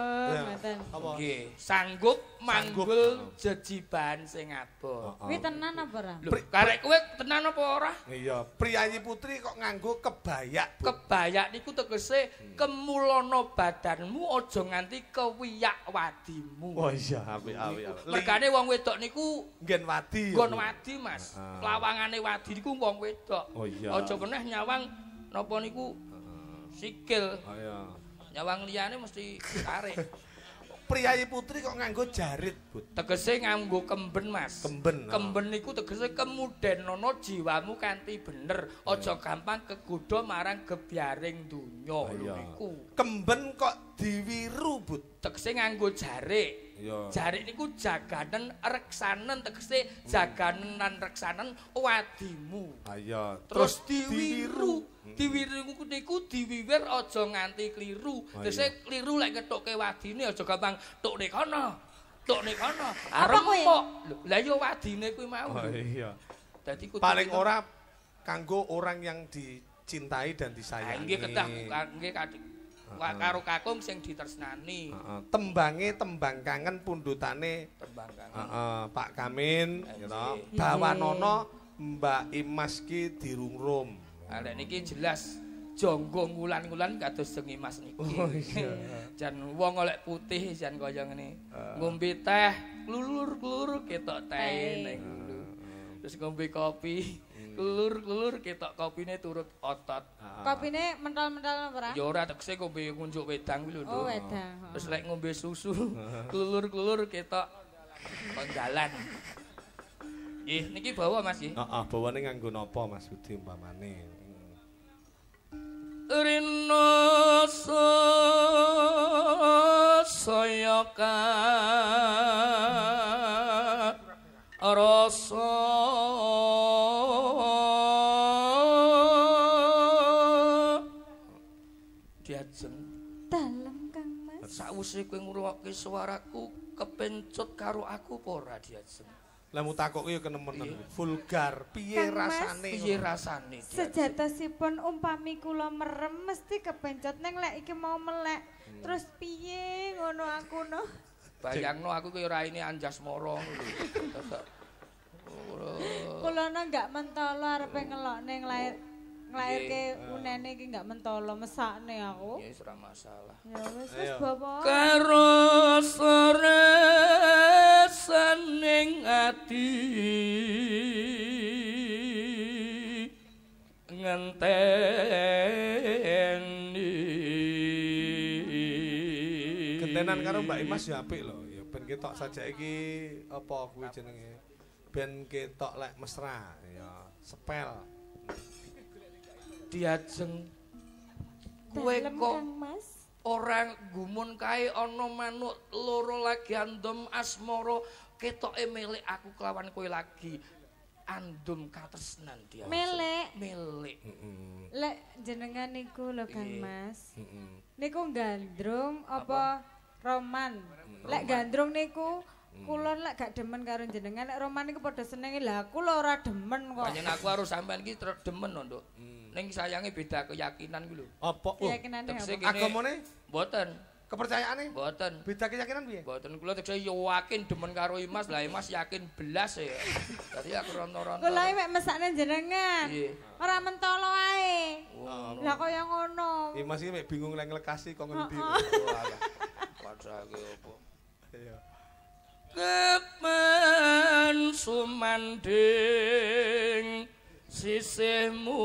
Apa? Nggih, sanggup manggul jejiban sing abot. Kuwi tenan apa ora? Lho, karek kowe tenan apa ora? Iya, priyayi putri kok nganggo kebayak. Kebayak niku tegese kemulana badanmu aja nganti kewiyak wadimu. Oh iya, apik. Mergane wong wedok niku nggen wadi. nggon wadi, Mas. Lawangane wadi niku wong wedok. Oh iya. Aja keneh nyawang napa niku sikil. Oh iya. Nyawang liyane mesti tarik. Priyayi putri kok nganggo jarit, Bud. Tegese nganggo kemben, Mas. Kemben. Kemben niku tegese kemudenana jiwamu kanthi bener, aja gampang kegodha marang gebyaring donya niku. Kemben kok diwiru, Bud. Tegese nganggo jarik. Iya. Jarik niku jaganen reksanen tegese jaganen lan reksanen wadimu. Iya. Terus diwiru. Diwiru niku diwiwir aja nganti kliru. Tegese kliru lek kethuke wadine aja gampang tukne kono. Tukne kono. Arempok. Lah ya wadine kuwi mau. Oh iya. Dadi paling ora kanggo orang yang dicintai dan disayangi. Nggih kedah nggih karo kakung sing ditresnani. Tembange tembang kangen pundutane Tembang kangen. Pak Kamin gitu. Bawanono Mbak Imas ki dirungrum. Arek niki jelas jonggo ngulan-ngulan kados Deng Imas niki. Oh iya. Jan wong olek putih jan kaya ngene. Ngombe teh klulur-klulur ketok teh ning ngono. Terus ngombe kopi klulur-klulur ketok kopine turut otot. Kopine mental-mental apa ora? Ya ora tekse ngombe ngunjuk wedang kuwi lho. Oh, wedang. Terus lek ngombe susu klulur-klulur ketok penggalan. Nggih, niki bawa Mas nggih. Heeh, bawane nganggo napa Mas Budi umpamane? Rina sayaka rasa diajeng Dalem Kang Mas. sakwise kowe ngrungokke swaraku kepencut karo aku apa ora diajeng. Lah mutakok ya kenemenen. Vulgar, piye Kang Mas, rasane? Piye rasane? Sejatosipun umpami kula merem mesti kepencot neng lek iki mau melek. Terus piye ngono aku no? Bayangno aku kaya raine Anjasmara ngono lho. Kulana enggak mentolo arepe ngelokne nglairke unene iki enggak mentolo mesakne aku. Ya wis ora masalah. Ya wis Bapak. Karo sore saning ati ngenteni gentenan karo Mbak Imas ya apik lho ya ben ketok sajake iki apa kuwi jenenge ben ketok lek mesra ya sepel diajeng kowe kok orang gumun kae ana manuk loro lagi andom asmara ketoke milik aku kelawan kowe lagi andum katresnan dia. Milik. Lek jenengan niku lho Kang Mas. Niku gandrung apa roman? Lek gandrung niku kula lek gak demen karo jenengan, lek roman niku padha senenge. Lah aku lho ora demen kok. Panjen aku harus sampean iki demen lho, Nduk. Ning sayange beda keyakinan ku lho. Apa? Keyakinane apa? Agamane? Mboten. Kepercayaane? Mboten. Beda keyakinan piye? Mboten kula tekse yakin demen karo Imas, lah Imas yakin belas ya. Dadi aku ronto-ronto. Kula mek mesakne jenengan. Ora mentolo ae. Lah kaya ngono. Imas iki mek bingung lek nglekasi kok ngendi. Padake opo? Iya. Kepen sumanding sisihmu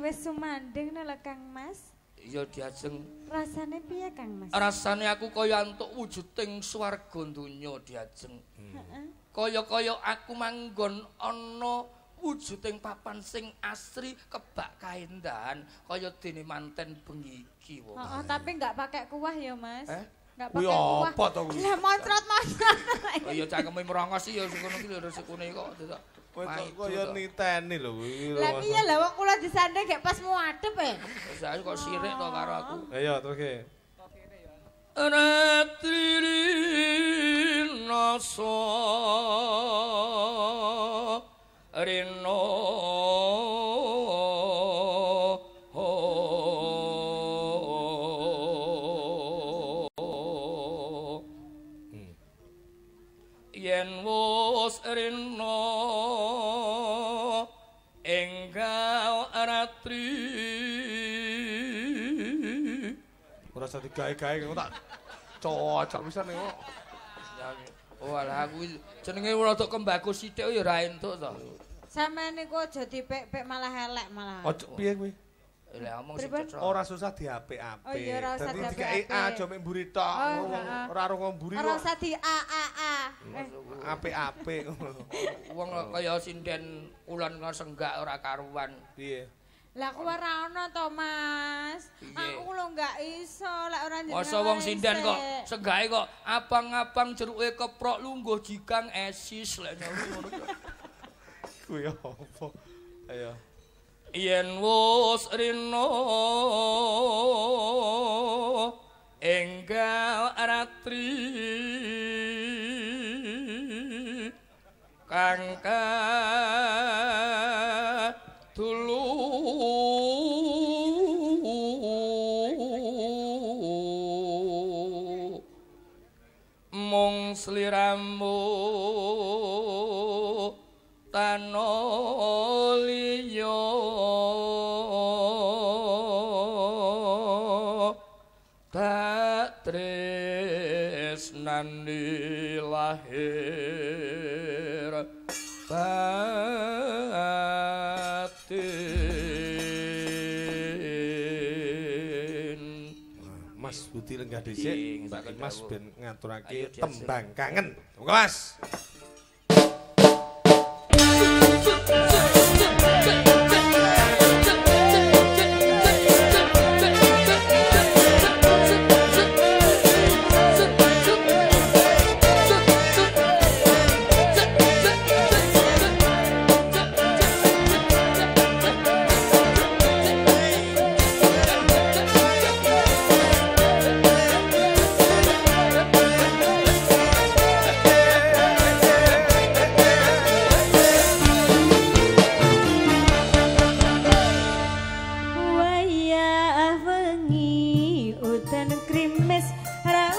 Wis sumanding lho Kang Mas. Iya diajeng. Rasane piye Kang Mas? Rasane aku kaya entuk wujuding swarga donya diajeng. Kaya-kaya aku manggon ana wujuding papan sing asri kebak kaendahan kaya dene manten bengi iki wong. Heeh, tapi enggak pakai kuah ya Mas. Enggak pakai kuah. Apa to kuwi? Lah moncrot-moncrot. Oh ya cangkeme merongos iki ya ngono iki lho resikune kok dadak. Kowe kaya niteni lho kuwi. Lah piye lah wong kula disanding gek pas muadep Wis aku kok sirik to karo aku. Ayo terus Ratri nasa rino yen wis rino enggal ratri ora usah digawe-gawe kok tak cocok pisan ning kok. Oh alah aku jenenge rada kembaku sithik ya ora entuk to. Sampeyan niku aja dipek-pek malah elek malah. Ojo piye kuwi? Lah omong sing cocok. Ora susah diapik-apik. Oh iya ora usah diapik. Aja mek mburi tok. Ora karo mburi kok. Ora usah di Apik-apik. Wong kaya sinden ulan senggak ora karuan. Piye? Lah aku ora ana to, Mas. Aku lho enggak iso lek ora jenengan. Masa wong sinden kok senggake kok abang-abang jeruke keprok lungguh jikang esis lek ngono. Kuwi apa? Ayo. Yen wis rino enggal ratri kangka dulu mung sliramu tanoliyo tak tresnani lahir batin. Mas Budi lenggah dhisik, Mbak Mas ben ngaturake tembang kangen. Monggo Mas. Wayah wengi udan krimis ra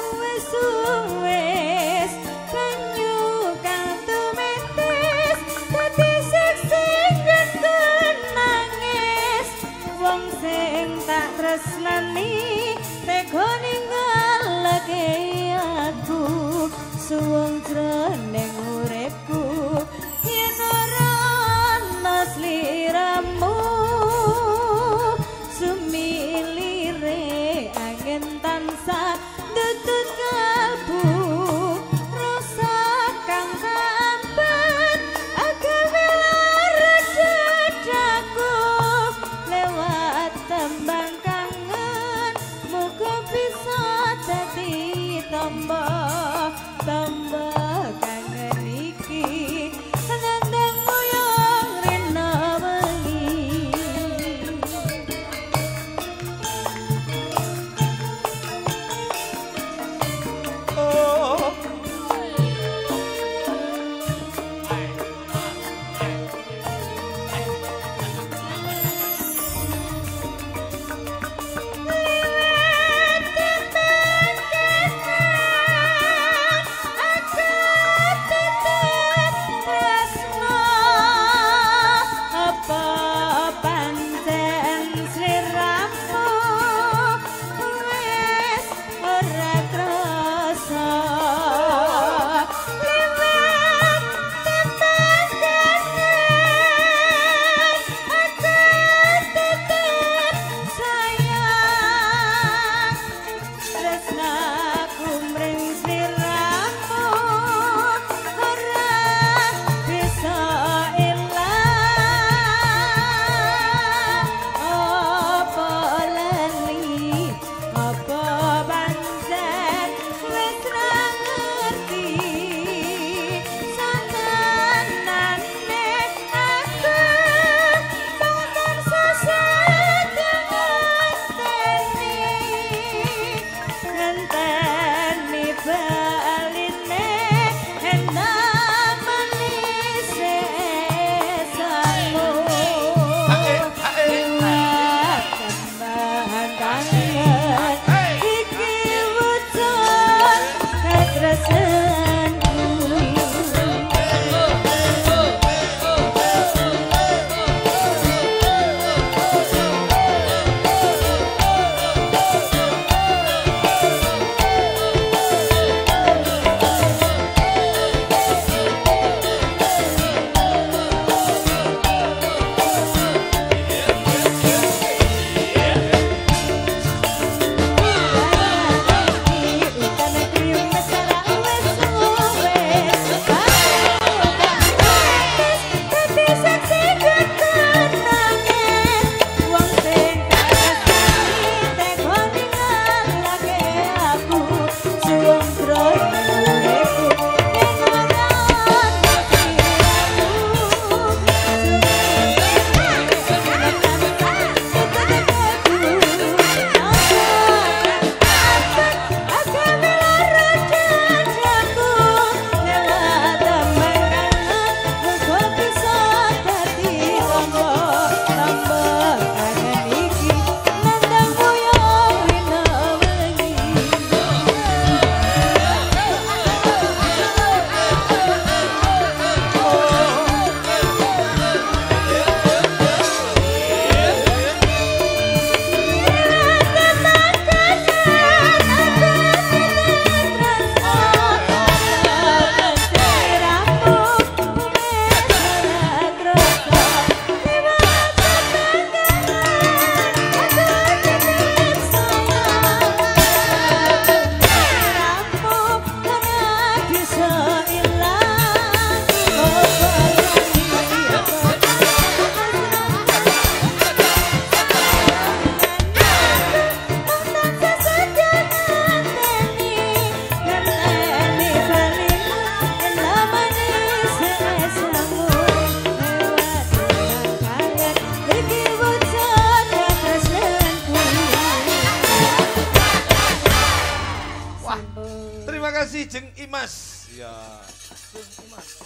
kasih Jeng Imas. Ya.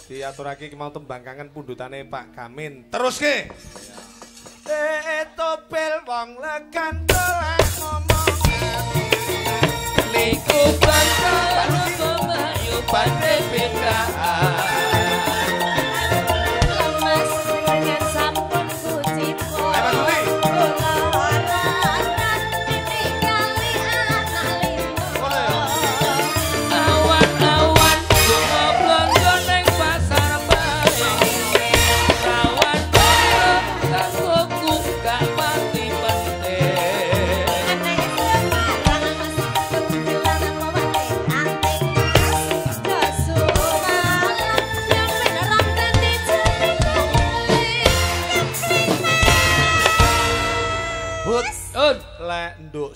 Diaturake ki mau tembang kangen pundutane Pak Gamin. Terus ke. Topel wong lekan dolan ngomong. Liku bangsa kemayu pande bedaan. Lemes dengan sampun kucipo.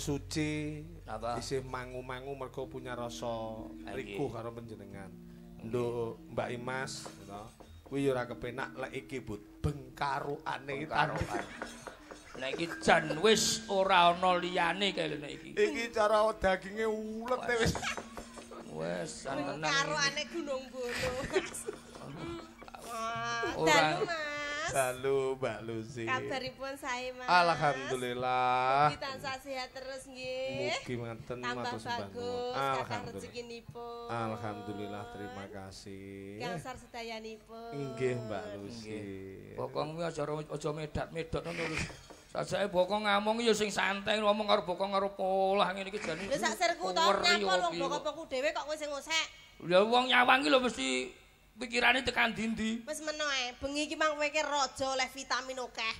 Suci Apa? isih mangu-mangu mergo punya rasa rikuh karo panjenengan. Nduk Mbak Imas, kuwi ya ora kepenak lek iki but bengkarukane karokan. Nek iki jan wis ora ana liyane kae lho nek iki. Iki cara daginge ulet wis. Wes tenang. Karokane Gunung Bono. Ora. Dalu Mas. Halo Mbak Lucy. Kabaripun sae Mas. Alhamdulillah. Mugi tansah sehat terus nggih. Mugi mangten Tambah matur sembah. bagus kathah Alhamdulillah. rezekinipun. Alhamdulillah, terima kasih. Gangsar sedayanipun. Nggih Mbak Lucy. Bokong kuwi aja medat-medot ngono lho. Sajake bokong ngamong ya sing santai ngomong karo bokong karo polah ngene iki jane. Lha sak sirku to nyapa wong bokong dhewe kok kowe sing ngosek. Ya wong nyawang ki lho mesti pikirane tekan ndi-ndi. Wis meno ae, bengi iki mang kowe ki raja oleh vitamin akeh.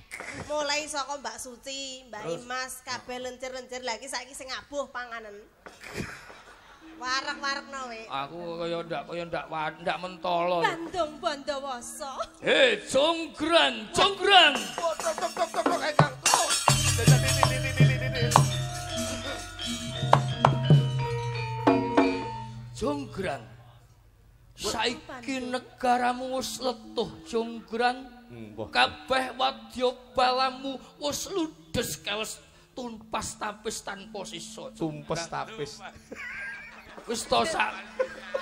Mulai saka Mbak Suci, Mbak Imas, kabeh lencer-lencer lagi saiki sing abuh panganan. Warak-warakno we. Aku kaya ndak mentolo. Bandung Bondowoso. Hei, jonggrang, jonggrang. Jonggrang. Saiki negaramu wis letuh, jonggrang. Kabeh wadya balamu wis ludes kawes tumpas tapis tanpa sisa. Tumpes tapis. Wis to sak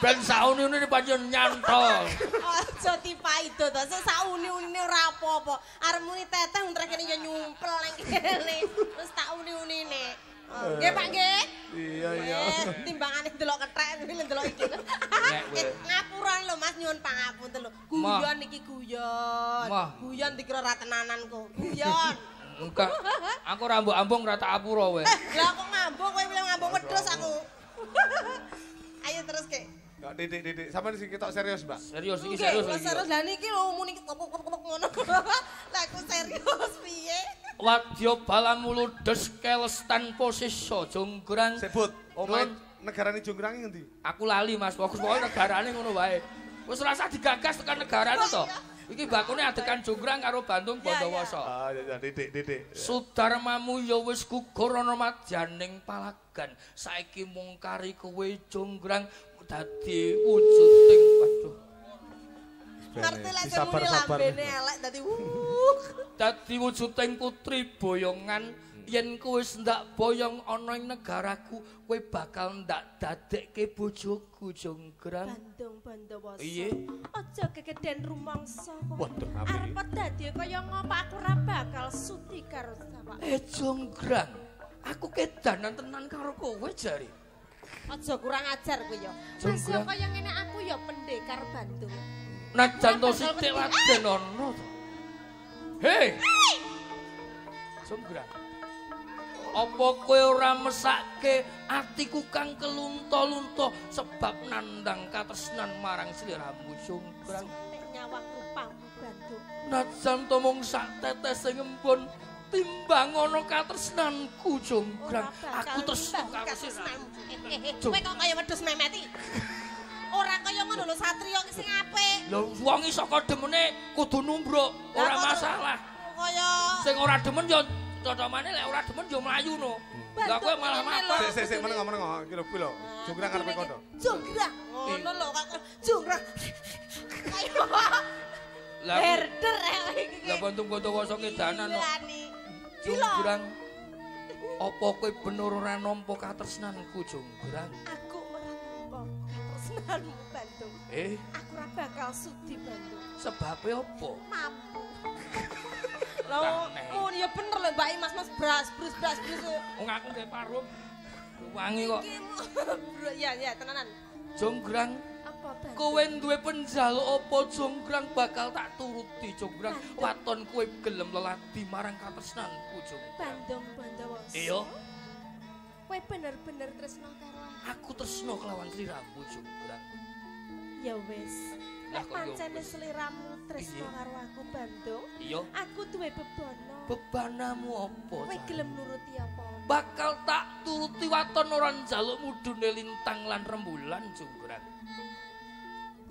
ben saune-une pancen nyantol. Aja dipaido to, sauni-unine ora apa-apa. Arep muni teteh untrek kene ya nyumpel nang kene. Terus tak uni-unine. Nggih Pak nggih. Iya iya. Timbangane delok kethek kuwi delok iki. Ngapuran lho Mas nyuwun pangapunten lho. Guyon iki guyon. Guyon dikira ra tenanan kok. Guyon. Enggak. Aku rambuk-ambung ora tak apura wae. Lah kok ngambung kowe bilang ngambung wedhus aku. Ayo terus Kek. Enggak titik-titik. Sampeyan sing ketok serius, Mbak. Serius iki serius iki. Serius lah niki lho muni kepok-kepok ngono. Lah aku serius piye? Wadya balamu ludes keles tanpa sisa jonggrang. Sebut omahe negarane Jonggrang ngendi? Aku lali Mas, fokus pokoke negarane ngono wae. Wis ora usah digagas tekan negarane to. Iki bakune adegan Jonggrang karo Bandung Bondowoso. Ah ya titik-titik. Sudarmamu ya wis gugur ana madyaning palagan. Saiki mung kari kowe Jonggrang dadi wujuding waduh. Ngerti lek sing muni lambene elek dadi Dadi wujuding putri boyongan yen kowe wis ndak boyong ana ing negaraku kowe bakal ndak dadekke bojoku Jonggrang. Bandung Bondowoso. Iye. Aja kegeden rumangsa kok. Waduh, arep dadi kaya ngopo aku ora bakal sudi karo sama. Jonggrang, aku kedanan tenan karo kowe jare. Aja kurang ajar kowe ya. Mas yo kaya ngene aku ya pendekar Bandung. Najan to sithik laden ana to. Hei. Jonggrang. Apa kowe ora mesake atiku kang kelunta-lunta sebab nandang katresnan marang sliramu Jonggrang. Nek nyawaku pamu Bandung. Najan to mung sak tetesing embun timbang ana katresnanku Jonggrang. Aku tresno karo sliramu. Kowe kok kaya wedhus memeti. Ora kaya ngono lho satriya sing apik. Lho wong iso kok demene kudu numbruk, ora masalah. Kaya Sing ora demen ya cotomane lek ora demen ya mlayu no. Lah kowe malah mapak. Sik meneng-meneng iki lho kuwi lho. Jonggrang karepe kono. Jonggrang. Ngono lho kok Jonggrang. Ayo. Lah Herder iki. lah Bandung Bondowoso ngedanan no. Jonggrang. Apa kowe bener ora nampa katresnanku Jonggrang? Aku ora nampa katresnanmu Bandung. Aku ora bakal sudi Bandung. Sebabe apa? Mampu. Lah mun ya bener lho Mbak Imas Mas bras. Wong aku ndek parum. Wangi kok. Ya tenanan. Jonggrang. Apa Bandung? Kowe duwe penjaluk apa Jonggrang bakal tak turuti Jonggrang. Waton kowe gelem leladi marang katresnanku Jonggrang. Bandung Bondowoso. Iya. Kowe bener-bener tresno karo Aku tresno kelawan sliramu Jonggrang. ya wis. Nek Lah kok ya pancene wis. sliramu tresno karo aku Bandung, Iya. aku duwe bebono. Bebanamu apa? Kowe Jan? gelem nuruti apa? Bakal tak turuti waton ora njaluk mudune lintang lan rembulan Jonggrang.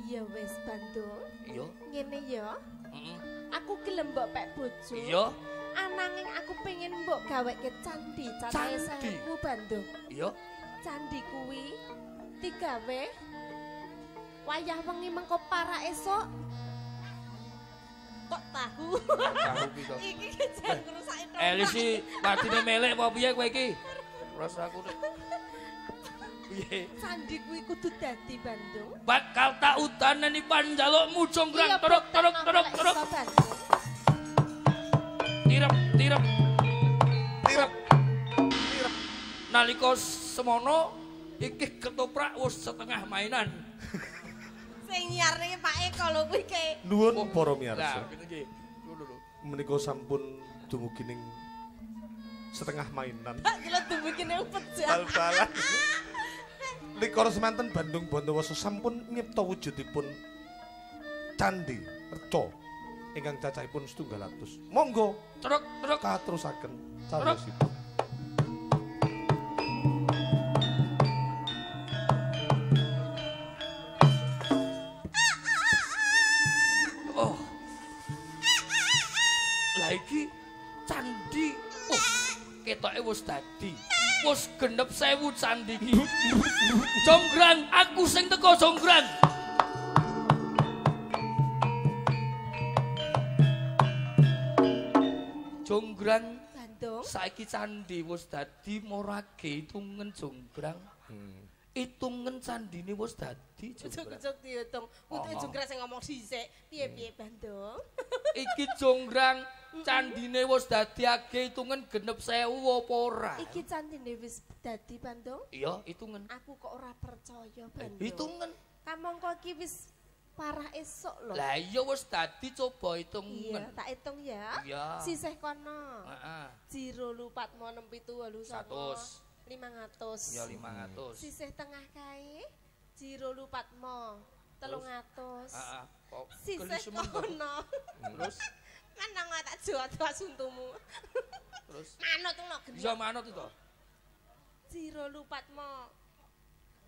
Ya wis Bandung. Iya. Ngene ya, Heeh. aku gelem mbok pek bojo. Iya. nanging aku pengen mbok gaweke candi cacahe 1000 Bandung. Iya. Candi kuwi digawe wayah wengi mengko para esuk. Kok tahu? Tahu ki kok. Iki jan ngrusake to. Elisi patine melek apa piye kowe iki? Rasaku nek. Piye? Candi kuwi kudu dadi Bandung. Bakal tak udanani panjalukmu jonggrang teruk. Tirep. Nalika semono iki ketoprak wis setengah mainan. Sing nyiarne Pak Eko lho kuwi ke. Nuwun para Lah, miyarsa. ngene iki. Lho. Menika sampun dumugi ning setengah mainan. Gila dumugi ning pejat. Bal-balan. Likor semanten Bandung Bondowoso sampun nyipta wujudipun candi reca ingkang cacahipun 700. Monggo Truk. katerusaken cariyosipun. Oh. Lah iki candi. Oh, ketoke wis dadi. Wis genep 1000 candi iki. Jonggrang, aku sing teko jonggrang. Jonggrang Bandung. saiki candi wis dadi morage itungen jonggrang. Itungen candine wis dadi jonggrang. Cuk diitung. Untuk jonggrang sing ngomong dhisik. Piye Bandung? Iki jonggrang candine wis dadi age itungen genep 1000 apa ora? Iki candine wis dadi Bandung. Iya, itungen. Aku kok ora percaya Bandung. Itungen. Kamangka iki wis parah esuk lho. Lah iya wis dadi coba itungen. Iya, tak hitung ya. Iya. Sisih kono. Heeh. Jiro lupat mo 67 500. Ya 500. Sisih tengah kae jiro lupatmo 300. Heeh. Kok Sisih kono. Terus Manang tak jowo suntumu. terus Manut ngono geni. iya manut itu. Jiro lupatmo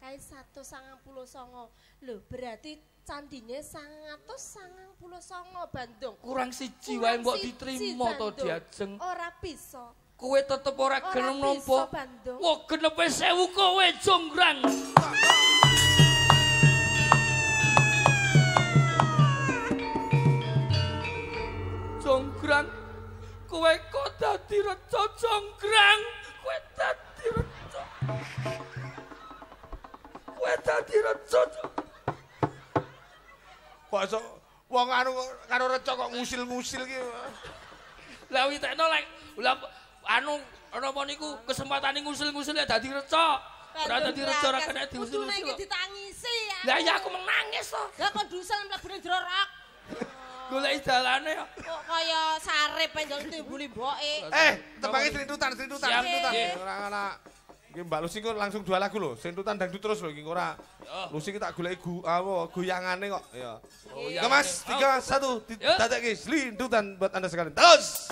kae 199. Lho, berarti candine 199 Bandung. Kurang siji wae mbok diterima to Bandung. diajeng. Ora bisa. Kowe tetep ora gelem bisa, nampa. Bandung. Wah, genepe 1000 kowe jonggrang. Jonggrang. Kowe kok dadi reca jonggrang. Kowe dadi reca. Kowe dadi reca. Kok iso wong anu karo reca kok ngusil-ngusil ki. Lah witekno lek anu apa niku kesempatane ngusil-ngusil ya dadi reca. Ora dadi reca ora kena diusil-usil. Kudune iki ditangisi ya. Lah ya aku menangis to. Lah kok dusel mlebune jero rok. Golek dalane ya. Kok kaya sarep njol timbuli mboke. Tebange srintutan. Siap, nggih. Ora ana. Iki Mbak Lucy kok langsung 2 lagu lho. Srintutan dangdut terus lho iki ora. Lucy ki tak goleki goyangane kok. Ya. Oh, Ya Mas, 3 1 dadakke srintutan buat Anda sekalian. Terus.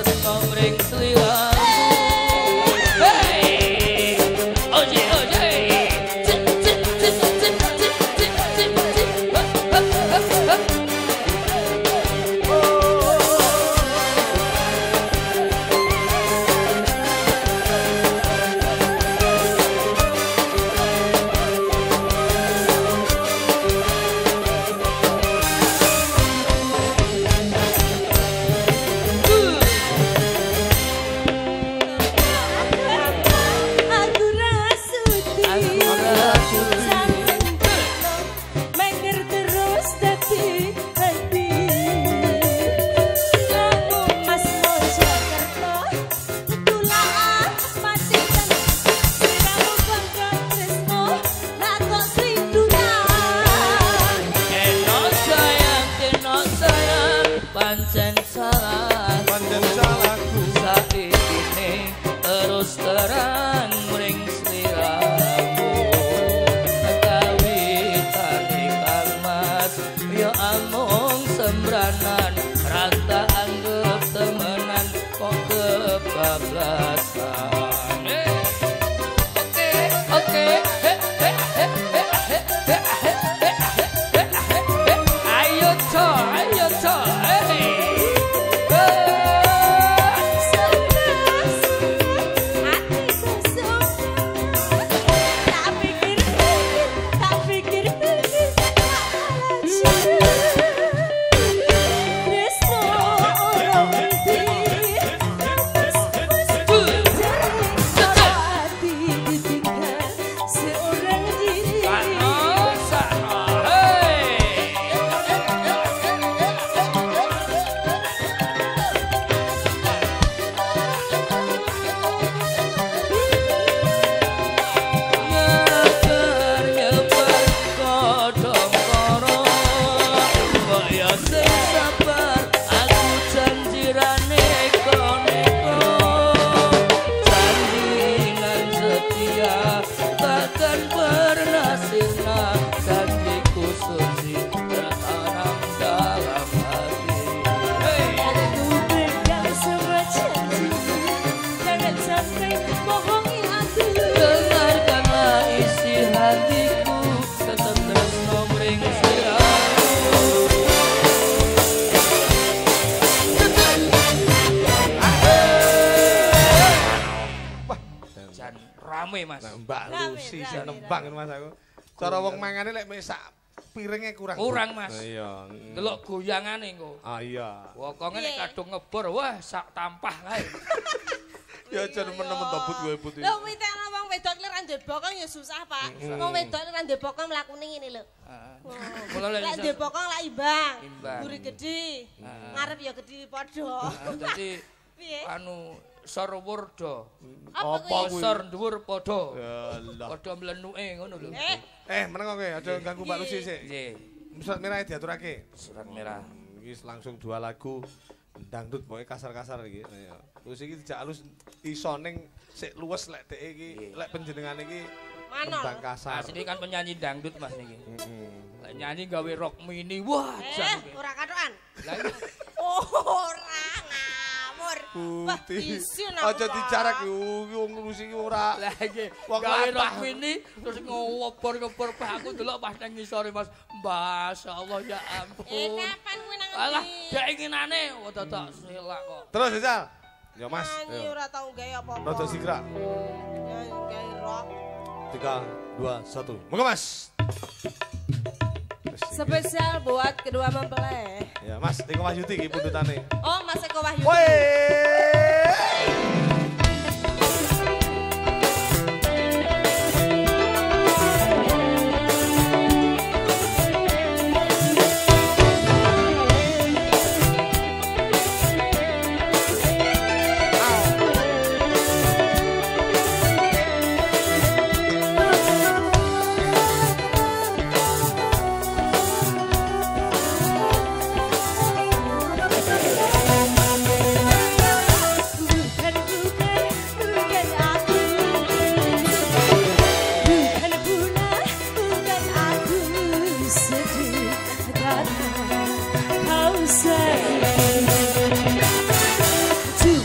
tresno mring sliramu. Hey, oje oje. Pancen salahku saikine terus terang mring sliramu kawitane Mas ya amung sembranan rata anggap temenan kok kebablasan oke ayo co Mas. Mbak Lucy sak nembang Mas aku. Cara wong mangane lek sak piringe kurang. Kurang Mas. Iya. Delok goyangane engko. Ah iya. Wokonge nek kadung ngebor wah sak tampah kae. Ya jan men-men tobut kowe putih. Lho kuwi ana wong wedok lek ra ndek bokong ya susah, Pak. Wong wedok lek ra ndek bokong mlakune ngene lho. Kula lek ndek bokong lak imbang. Imbang. Guri gedhi. Ngarep ya gedhi padha. Dadi Piye? anu sor wurda. Apa kuwi? Sor dhuwur padha. Allah. Padha mlenuke ngono lho. Meneng kowe aja ganggu Mbak Lucy sik. Nggih. Surat merah diaturake. Surat merah. Iki langsung 2 lagu dangdut pokoke kasar-kasar iki. Ya. Terus iki dijak alus iso ning sik luwes lek dhek iki lek panjenengan iki tembang kasar. Asli kan penyanyi dangdut Mas niki. Lek nyanyi gawe rock mini wah jan iki. Ora katokan. Lah iki Ora ngawur. Wah, isin aku. Aja dijarak wong ngurusi ora. Lah iki Wong gawe latah. rock mini terus ngobor-ngobor bah aku delok pas nang ngisore Mas. Masyaallah ya ampun. Kapan kuwi nang Alah, ngendi? gak inginane dadak selak kok. Terus Jal. Ya Mas. Nyanyi ora tau gawe apa-apa. Rada sigra. Ya gawe rock. 3 2 1. Monggo Mas. Spesial buat kedua mempelai. Ya Mas, Eko Wahyudi iki pundutane. Oh, Mas Eko Wahyudi. Woi. To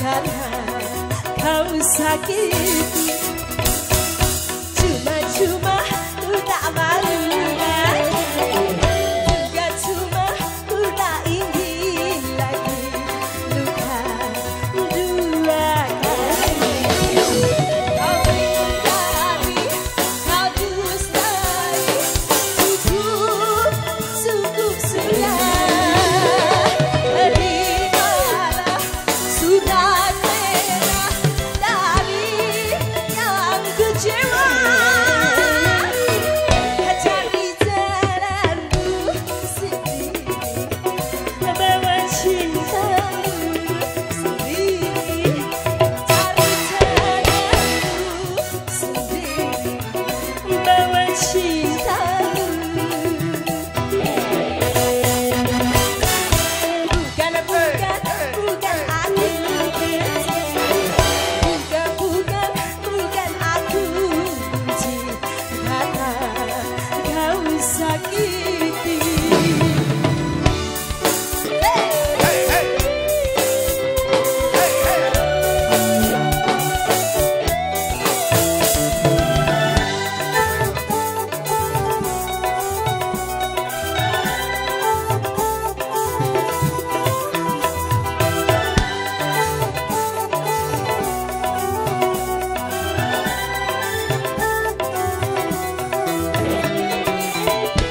karena kau sakiti. Cuma-cuma ku tak malu juga cuma ku tak ingin lagi luka dua kali. Kau ingkari, kau dustai, cukup sudah. Berikanlah surat merah dari yang kecewa. Cari jalanmu sendiri, bawa cintamu sendiri. Cari jalanmu sendiri, bawa cintamu. Bukan aku bukan aku benci karena kau sakiti.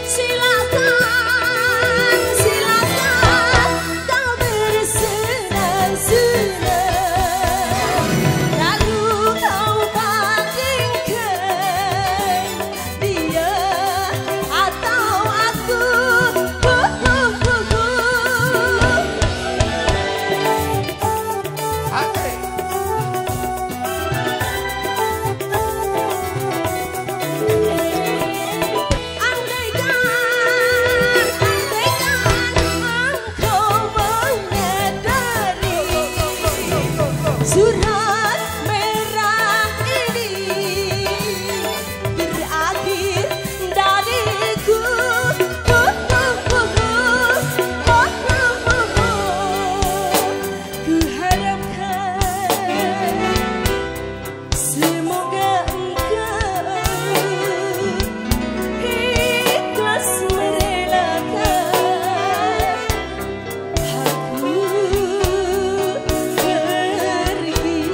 Silakan kau bersenang-senang, lalu kau bandingkan dia atau aku. Andaikan engkau menyadari surat merah ini berakhir dariku. Ku harapkan semoga engkau ikhlas merelakan aku pergi.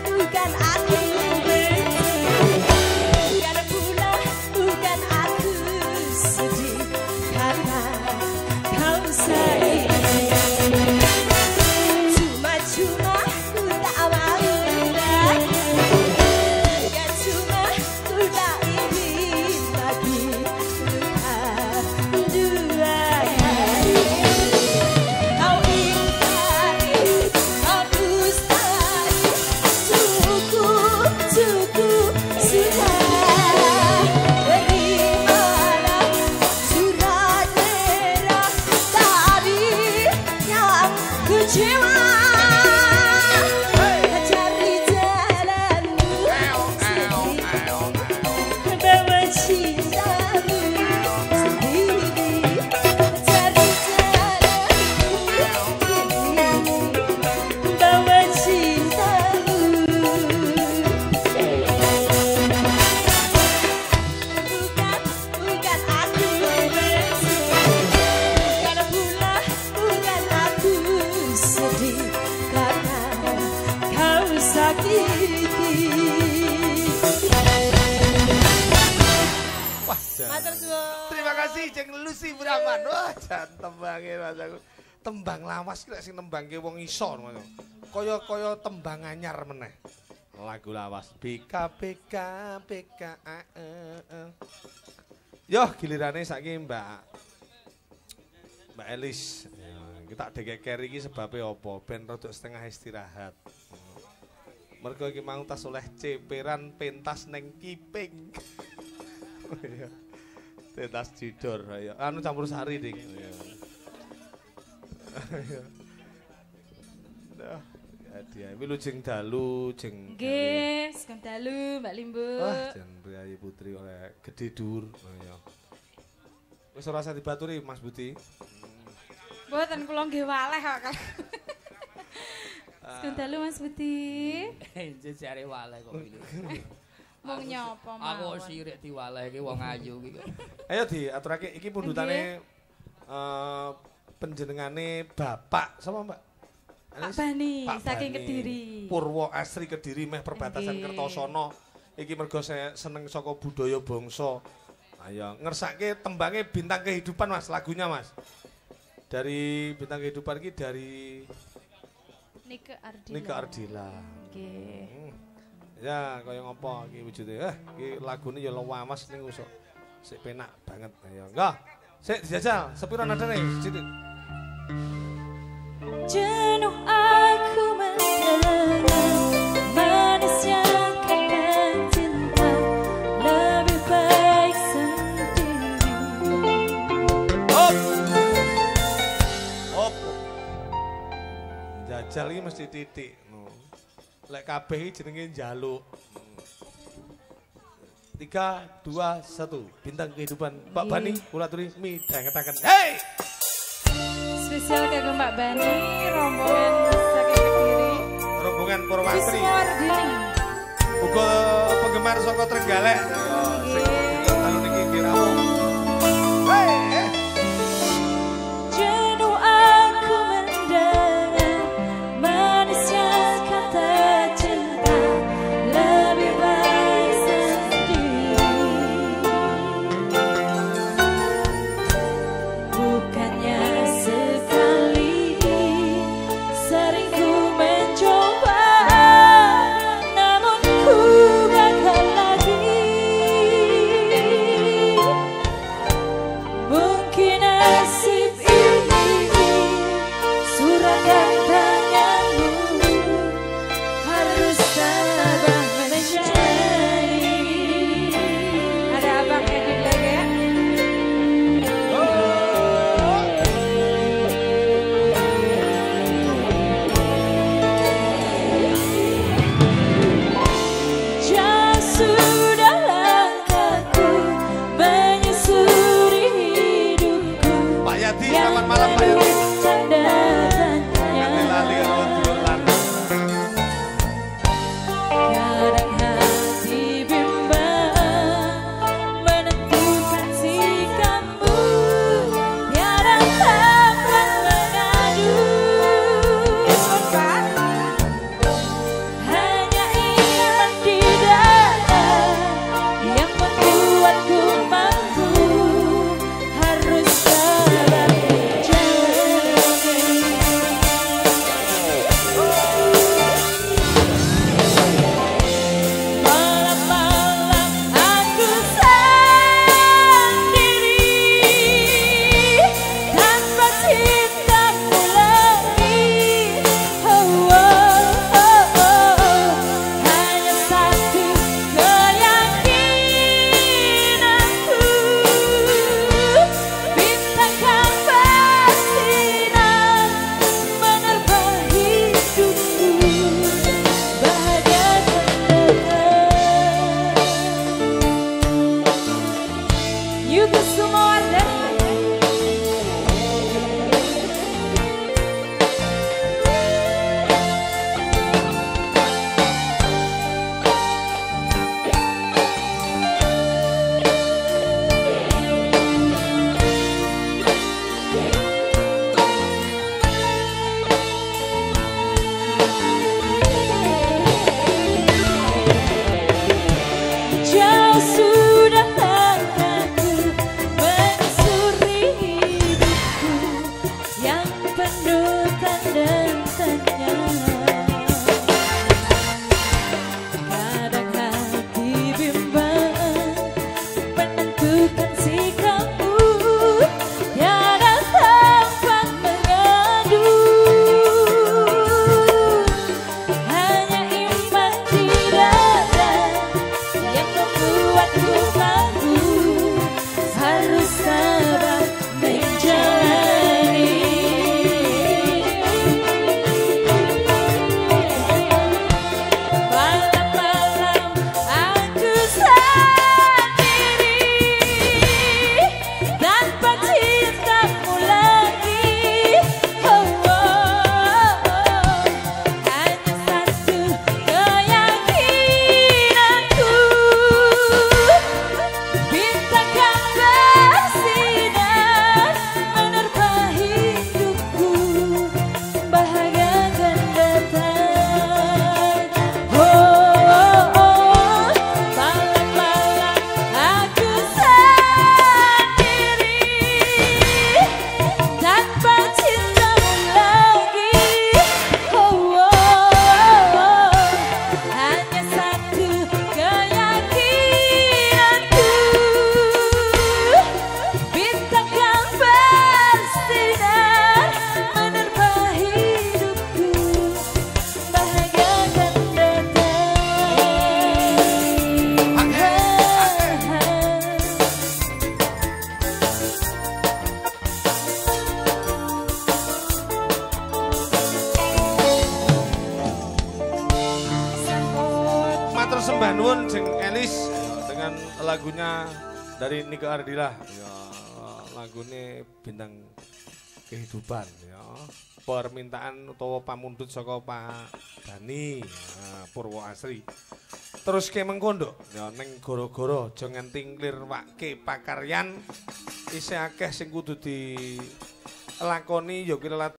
Bukan aku benci, bukan pula bukan aku sedih karena kau sakiti. Cuma-cuma ku tak malu lagi, juga cuma ku tak ingin lagi luka dua kali. Kau ingkari, kau dustai, cukup sudah. Berikanlah surat merah dari yang kecewa. Cari jalanmu sendiri, bawa cintamu sendiri. Cari jalanmu sendiri, bawa cintamu. Bukan aku benci, bukan pula bukan aku sedih karena kau sakiti. Wah, Matur suwun. terima kasih Jeng Lucy Brahman. Wah, jan tembange Mas aku. Tembang lawas ki lek sing nembangke wong isor ngono. Kaya tembang anyar meneh. Lagu lawas BK. Yo, gilirane saiki Mbak Elis. Ya, kita degeker iki sebabe apa? Ben rada setengah istirahat. Mergo iki mau tas oleh ceperan pentas neng kiping. Pentas jidor ya. Anu campur sari Dik. Ya. Dia wilujeng dalu jeng. Nggih, sugeng dalu Mbak Limbu. Wah, jan priyayi putri oleh gedhe dur. Ya. Wis ora usah dibaturi Mas Budi. Mboten kula nggih waleh kok. Sekon dalu Mas Budi. Jare waleh kok iki. Wong nyapa Aku sirik diwalehke wong ayu iki kok. Ayo diaturake iki pundutane panjenengane Bapak sapa Mbak? Pak Bani saking Kediri. Purwo Asri Kediri meh perbatasan Kertosono. Iki mergo saya seneng saka budaya bangsa. Ayo ngersake tembange Bintang Kehidupan Mas, lagunya Mas. Dari Bintang Kehidupan iki dari Nike Ardila. Nike Ardila. Nggih. Ya kaya ngopo iki wujude. Iki lagune ya lawas ning usuk. Sik penak banget. Ayo. Enggak. Sik dijajal sepira nadane sithik. Jenuh aku mendengar manisnya kata cinta, lebih baik sendiri. Hop. Jajal iki mesti titik. Lek kabeh iki jenenge njaluk. 3, 2, 1. Bintang Kehidupan. Pak Bani kula aturi midhangetaken. Hei! Spesial kanggo Mbak Bani, rombongan saking Kediri. Rombongan Purwasri. Wismordini. Uga penggemar saka Trenggalek. Sing dalu niki dirawuh. Hei! Jenuh aku mendengar manisnya kata cinta, lebih baik sendiri. Bukannya sekali, sering ku mencoba, namun ku gagal lagi. Mungkin nasib ini surat dan tanganmu, harus tabah mencari. Ada Abang Edit lagi ya. Jauh sudah langkahku menyusuri hidupku, Pak Yadi, selamat malam Pak Yadi. tanda Nganti lali tanya. karo dulur lanang. Kadang hati bimbang menentukan sikapmu, tiada tempat mengadu. Hanya iman di dada yang membuatku mampu, harus sabar menjalani. Malam-malam aku sendiri, tanpa cintamu lagi. Oh, oh, oh, oh. Hanya satu keyakinanku, bintangkan bersinar menerbang hidupku, bahagia terdekat. Yugo Sumawardani. Jauh sudah langkahku menyusuri sembah nuwun Jeng Elis dengan lagunya dari Nika Ardila. Ya, lagune Bintang Kehidupan ya. Permintaan utawa pamundhut saka Pak Dani ya, Purwo Asri. Terus ke mengkondo ya ning gara-gara aja nganti nglirwake pakaryan isih akeh sing kudu dilakoni ya kira